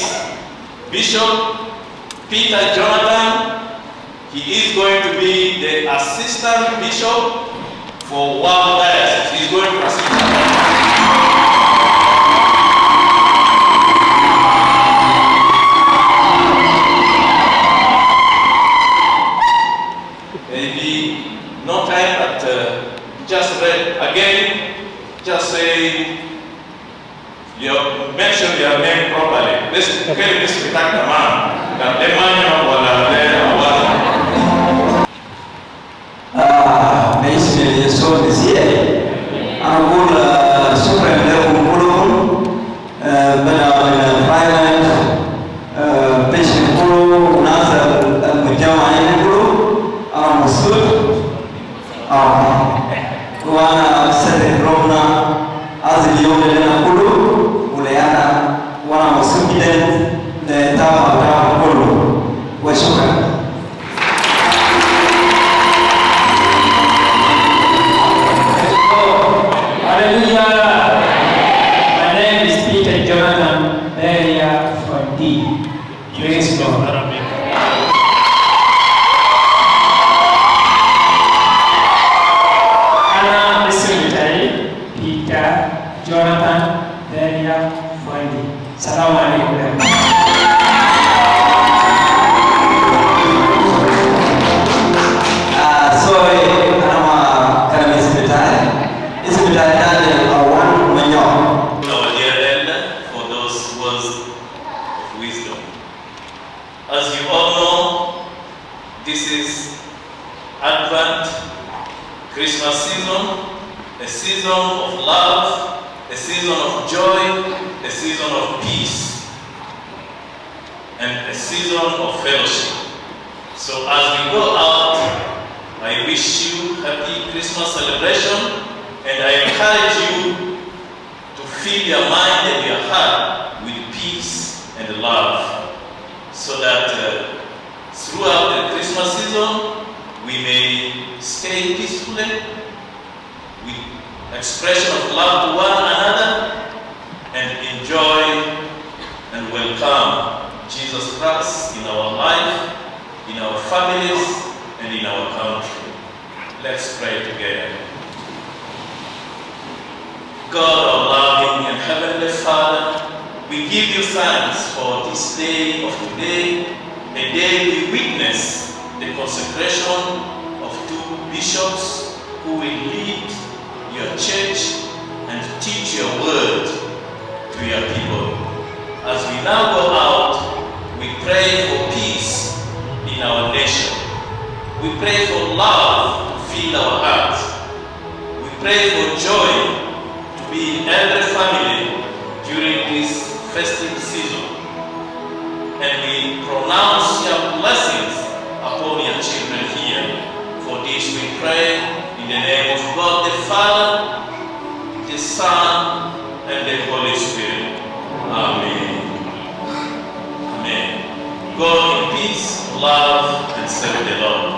Bishop Peter Jonathan. He is going to be the assistant bishop for one diocese. He's going to assist. Maybe no time, but just read again, just say, you mention your name properly. Let's carry this with that command. That the Manyok wala le Awan.
Basically, so this year, I will superintend Mulun, but private patient Mulu, Nazar, Mujama Mulu, Masud, Wana Sede Rona, Azilio Mulu, Uleana, Wana Masubiden, the Tama Mulu, Washuka.
Hallelujah. My name is Peter Jonathan Beria from D. Praise God. Anna Secretary Peter Jonathan Beria from D. Salam alaikum.
Our dear elder, for those words of wisdom. As you all know, this is Advent, Christmas season, a season of love, a season of joy, a season of peace, and a season of fellowship. So as we go out, I wish you happy Christmas celebration, and I encourage you to fill your mind and your heart with peace and love, so that throughout the Christmas season, we may stay peacefully with expression of love to one another and enjoy and welcome Jesus Christ in our life, in our families, and in our country. Let's pray together. God, our loving and heavenly Father, we give you thanks for this day of today, a day we witness the consecration of two bishops who will lead your church and teach your word to your people. As we now go out, we pray for peace in our nation. We pray for love to fill our hearts. We pray for joy to be in every family during this festive season. And we pronounce your blessings upon your children here. For this we pray in the name of God the Father, the Son, and the Holy Spirit. Amen. Amen. Go in peace, love, and serve the Lord.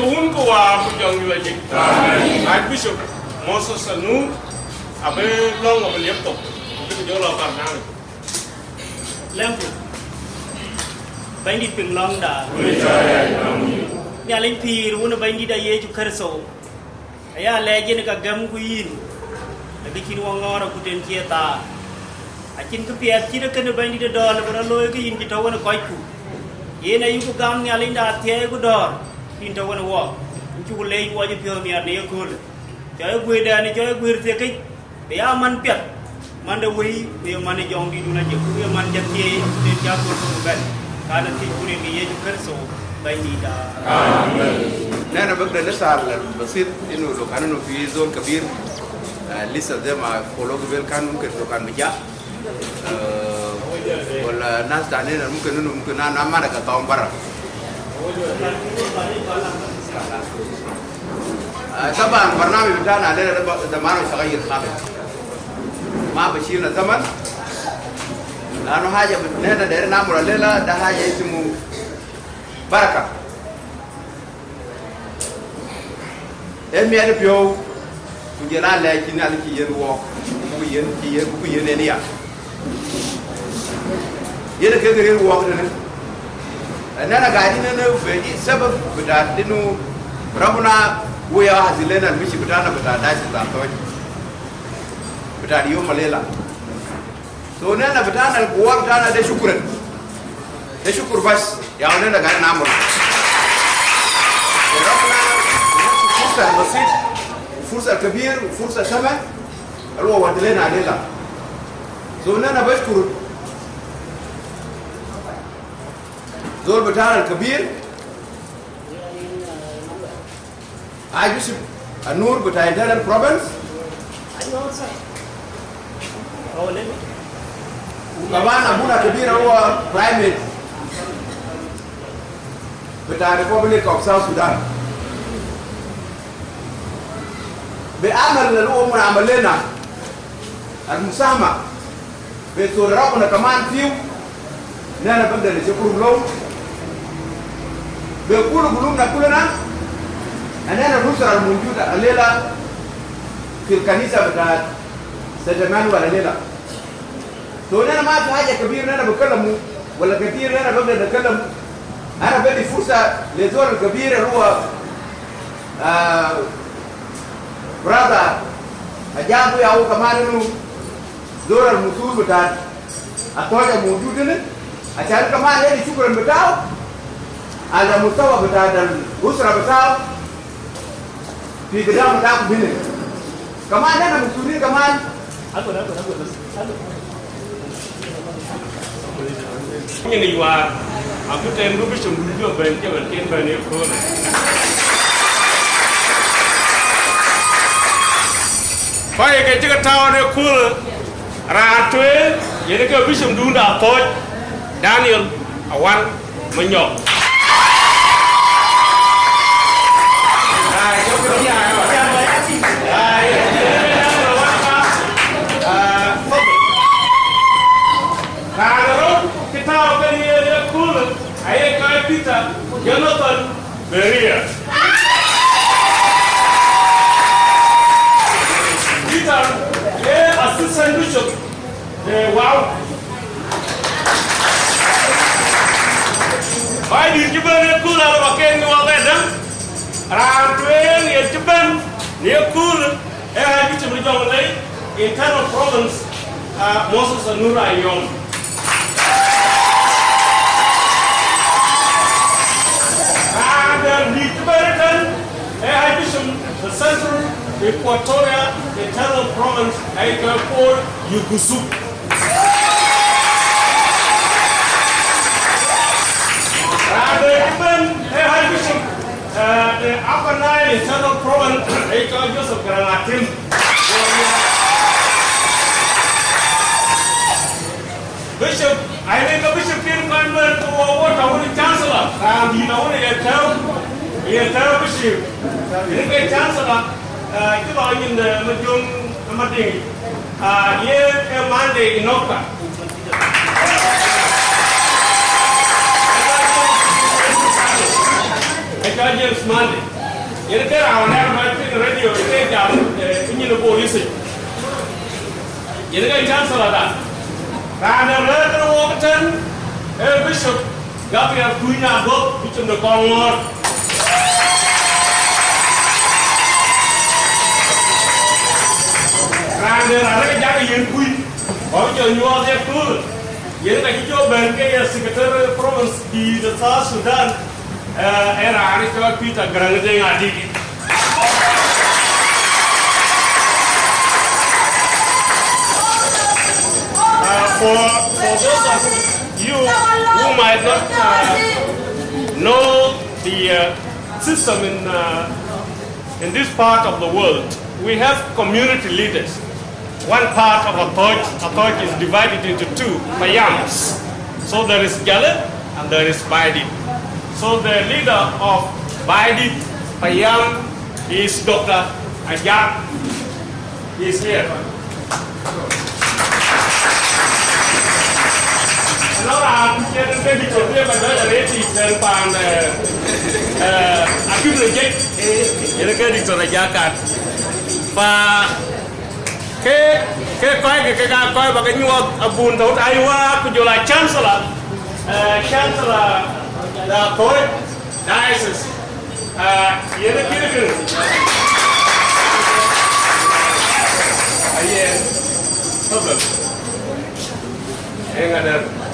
Kuhun kuwa kujong yuajik. Archbishop Moses Anu abe long abe liapto. Itu jauh lah karena.
Lempu. Bandi penglong dah. Ni alim pir, wuna bandi dah ye tu kerso. Ayah lagi ni kagam kuin. Lagi kini wangor aku ten kieta. Akin kepiat kira kena bandi dah dor, lepas loy ke in kita wana kaiku. Ye na yuko gam ni alim dah tiada aku dor. Pinta wana walk. Cuba lei wajib pio ni ada yang kul. Jaya gue dah ni jaya gue terkait. Dia man piat. Mana wei, dia mana jong di dunia je. Dia man jati dia jago sembukan. Karena tipu ni dia juga so baik dah.
نحن بقدر نسعى بسيط إنه لو كانوا في زون كبير لسه زي ما فولو قبل كان ممكن لو كان بجاء ولا ناس تانيين ممكن أنا ما نكتاهم برا. طبعا برنامج بتاعنا علينا زمان يتغير خالص. ما بشيلنا زمن لأنه حاجة نحن دايرين نعمل الليلة ده حاجة اسمه بركة. Emi ada pio, kujelan lagi ni ada kian walk, kuyen ni ya. Ia nak kerja walk ni. Nana gadi ni beri sebab berat dinu, berapa buaya hasilnya ni mesti berat dah sudah tahu. Berat dia malela. So nana berat buat berat ada syukuran. Ada syukur bas, yang nana gadi nama. فرصة بسيط فرصة كبير فرصة سمع الو ودلنا عليها زول انا بشكر زول بتاعنا الكبير عايز النور بتاع انترنال بروفنس وكمان ابونا كبير هو برايمت بتاع ريبوبليك اوف ساوث سودان بعمل اللي هو من عمل لنا المساهمة بيتور ربنا كمان فيه نحن بقدر نشكر لهم بكل قلوبنا كلنا أننا الأسرة الموجودة الليلة في الكنيسة بتاعت سجمان ولا الليلة نحن ما في حاجة كبيرة نحن بنتكلم ولا كثير نحن بقدر نتكلم أنا بدي فرصة لزول الكبير اللي هو brother ajabu ya kemana nu zoral musul betul atau ada mujud ni acara kemana ni syukuran betul ada mustawa betul dan usra betul di gedang betul begini kemana nak musuli kemana
aku ini juga aku temu bisa duduk berhenti banyak pun. Baik, kita tahu ni kul ratwe, jadi kita bisa dunda Athooc, Daniel, Awan, Manyok. Kalau kita tahu ni kul, ayat kaya kita, Jonathan Beria. Assistant Bishop, wow. Baik di Jepang ni cool lah pakai ni wakai dah. Rantuen ni Jepang ni cool. Bishop berjauh lagi internal province Moses Anura Ayom. Dan di Jepang kan Bishop the central Equatoria Internal Province Ajakguong Yugusuk. Even Bishop the Upper Nile Internal Province Ajakguong Joseph Granatim. Bishop, I think the Bishop came convert to what I want to chancellor. He now want to tell Bishop. He get chancellor. Itu bahagian majung amading. Ye Monday inokta. James Monday. Yere ke Awan na ma tin radio ke jam inyi no police. Yere ke chancellor da. Kana re wo tan bishop Gabriel Kuina go bichum de kongor. Kana ra ke ja yen kui. Ko jo nyo de ku. Yere ke jo ben ke secretary province di South Sudan. Era ani ko Peter Grande ngadi. For those of you who might not know the system in this part of the world, we have community leaders. One part of Athooc is divided into two payams. So there is Galit and there is Baidit. So the leader of Baidit Payam is Dr. Ajakguong. He is here. Allora, c'è un di problema da reti per pan a chiudere che di torna giacca fa che coi ba cái nyuo abun tàu ai wa ku jola chancellor da coi diocese yene kire aye problem enga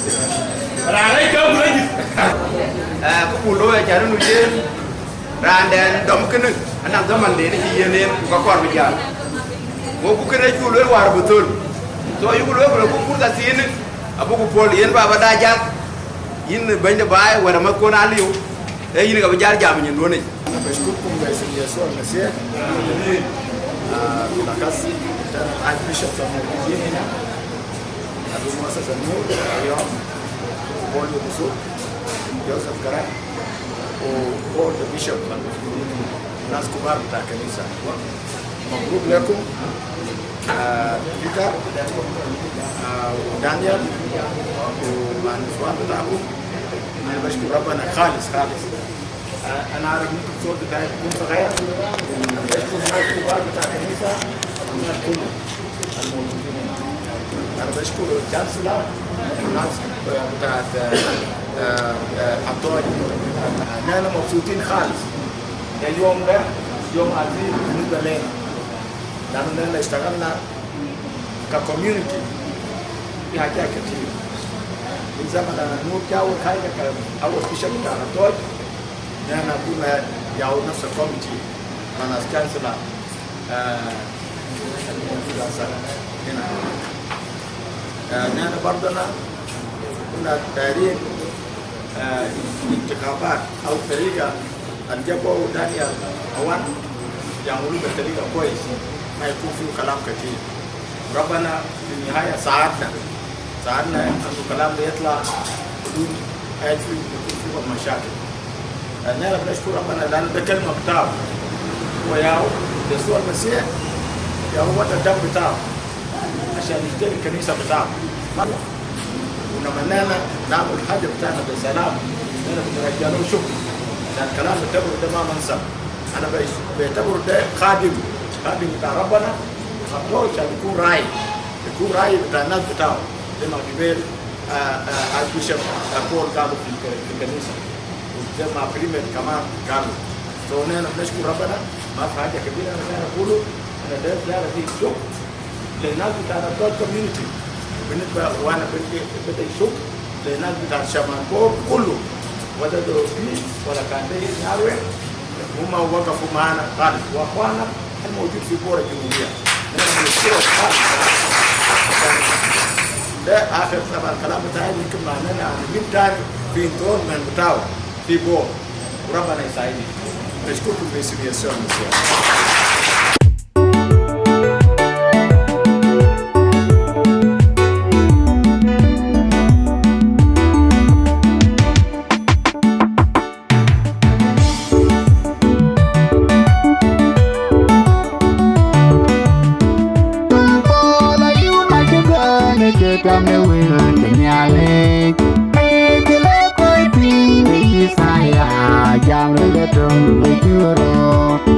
Rane ke bulan
ko pulo ya jaru nuje randen dom kene anam zaman de ni yene ko kor bi jaar mo ku kene chulo war betul to yu lo ko ku da tin abu ku pol yen baba da jaar yin bande baay wala ma ko na liu e yin ga ba jaar jam nyen do ne
بشكركم باسم يسوع المسيح بالأخص البيشوب الموجودين هنا في مؤسسة النور اليوم بوليو بسوق يوسف كرام وكل البيشوب ناس كبار بتاع الكنيسة مبروك لكم بيتر ودانيال والنسوان بتاعكم أنا بشكر ربنا خالص أنا أعرف إنكم الصوت بتاعكم صغير بشكر الناس الكبار بتاع الكنيسة والناس كلهم الموجودين هنا أنا بشكر الشانسلر والناس بتاعت أثوك نحن مبسوطين خالص اليوم ده يوم عظيم بالنسبة لنا لأننا اشتغلنا ككوميونيتي في حاجات كتير من زمن النور أول حاجة أول بيشوب بتاع أثوك نحن كنا ياو نفس الكوميتي مع ناس كانسلر هنا نحن برضنا كنا دايرين انتخابات أو طريقة الجبهة دانيال أوان يعملوا بطريقة كويس ما يكون فيه كلام كتير ربنا في النهاية ساعدنا أن الكلام ده يطلع بدون أي فيه مشاكل نحن بنشكر ربنا لأن ده كلمة بتاعه وياو يسوع المسيح ياو هو الدم بتاعه عشان يشتري الكنيسة بتاعه ونمنانا نعمل حاجة بتاعنا بسلام نحن بنرجع له شكر لأن كلام التبر ده ما منسب أنا بعتبر ده خادم بتاع ربنا خطوه عشان يكون راعي بتاع الناس بتاعه زي ما قبل البيشوب بول قالوا في الكنيسة وزي ما بريمت كمان قالوا فنحن بنشكر ربنا ما في حاجة كبيرة أنا أقوله أنا ده زيارة دي شكر للناس بتاع الدول كوميونيتي بالنسبة وأنا بدي شكر للناس بتاع الشمال كله وده دوبي ولا كان ده ناوي هم وقفوا معنا خالص وأخوانا الموجود في بورة الجمهورية نحن بنشكرهم خالص ده آخر طبعا الكلام بتاعي يمكن معنانا من تاني في انتون من بتاعه في بور وربنا يساعدني بشكركم باسم يسوع المسيح
Jam le dum le juro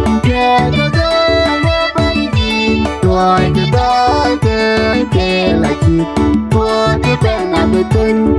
Ajakguong.